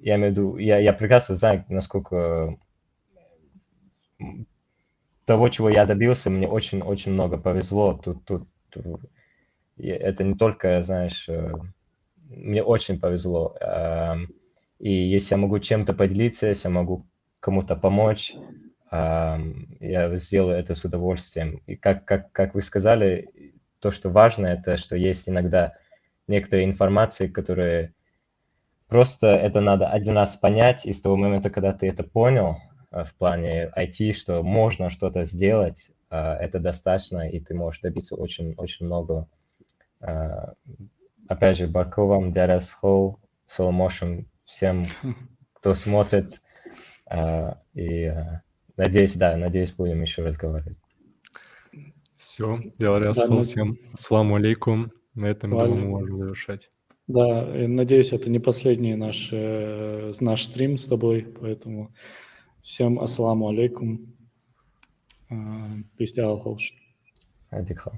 в виду, я прекрасно знаю, насколько того, чего я добился, мне очень-очень много повезло. Это не только, знаешь, мне очень повезло. И если я могу чем-то поделиться, если я могу кому-то помочь, я сделаю это с удовольствием. И как вы сказали, то, что важно, это что есть иногда некоторые информации, которые просто это надо один раз понять, и с того момента, когда ты это понял в плане IT, что можно что-то сделать, это достаточно, и ты можешь добиться очень много. Опять же, Баркал вам, Дярасхал, Соломошем, всем, кто смотрит, и надеюсь, будем еще разговаривать. Все, Дярасхал, всем ассаламу алейкум. На этом, думаю, мы Валейкум. можем завершать. Да, и надеюсь, это не последний наш стрим с тобой, поэтому всем ассаламу алейкум. Пусть Аллах. Адикхал,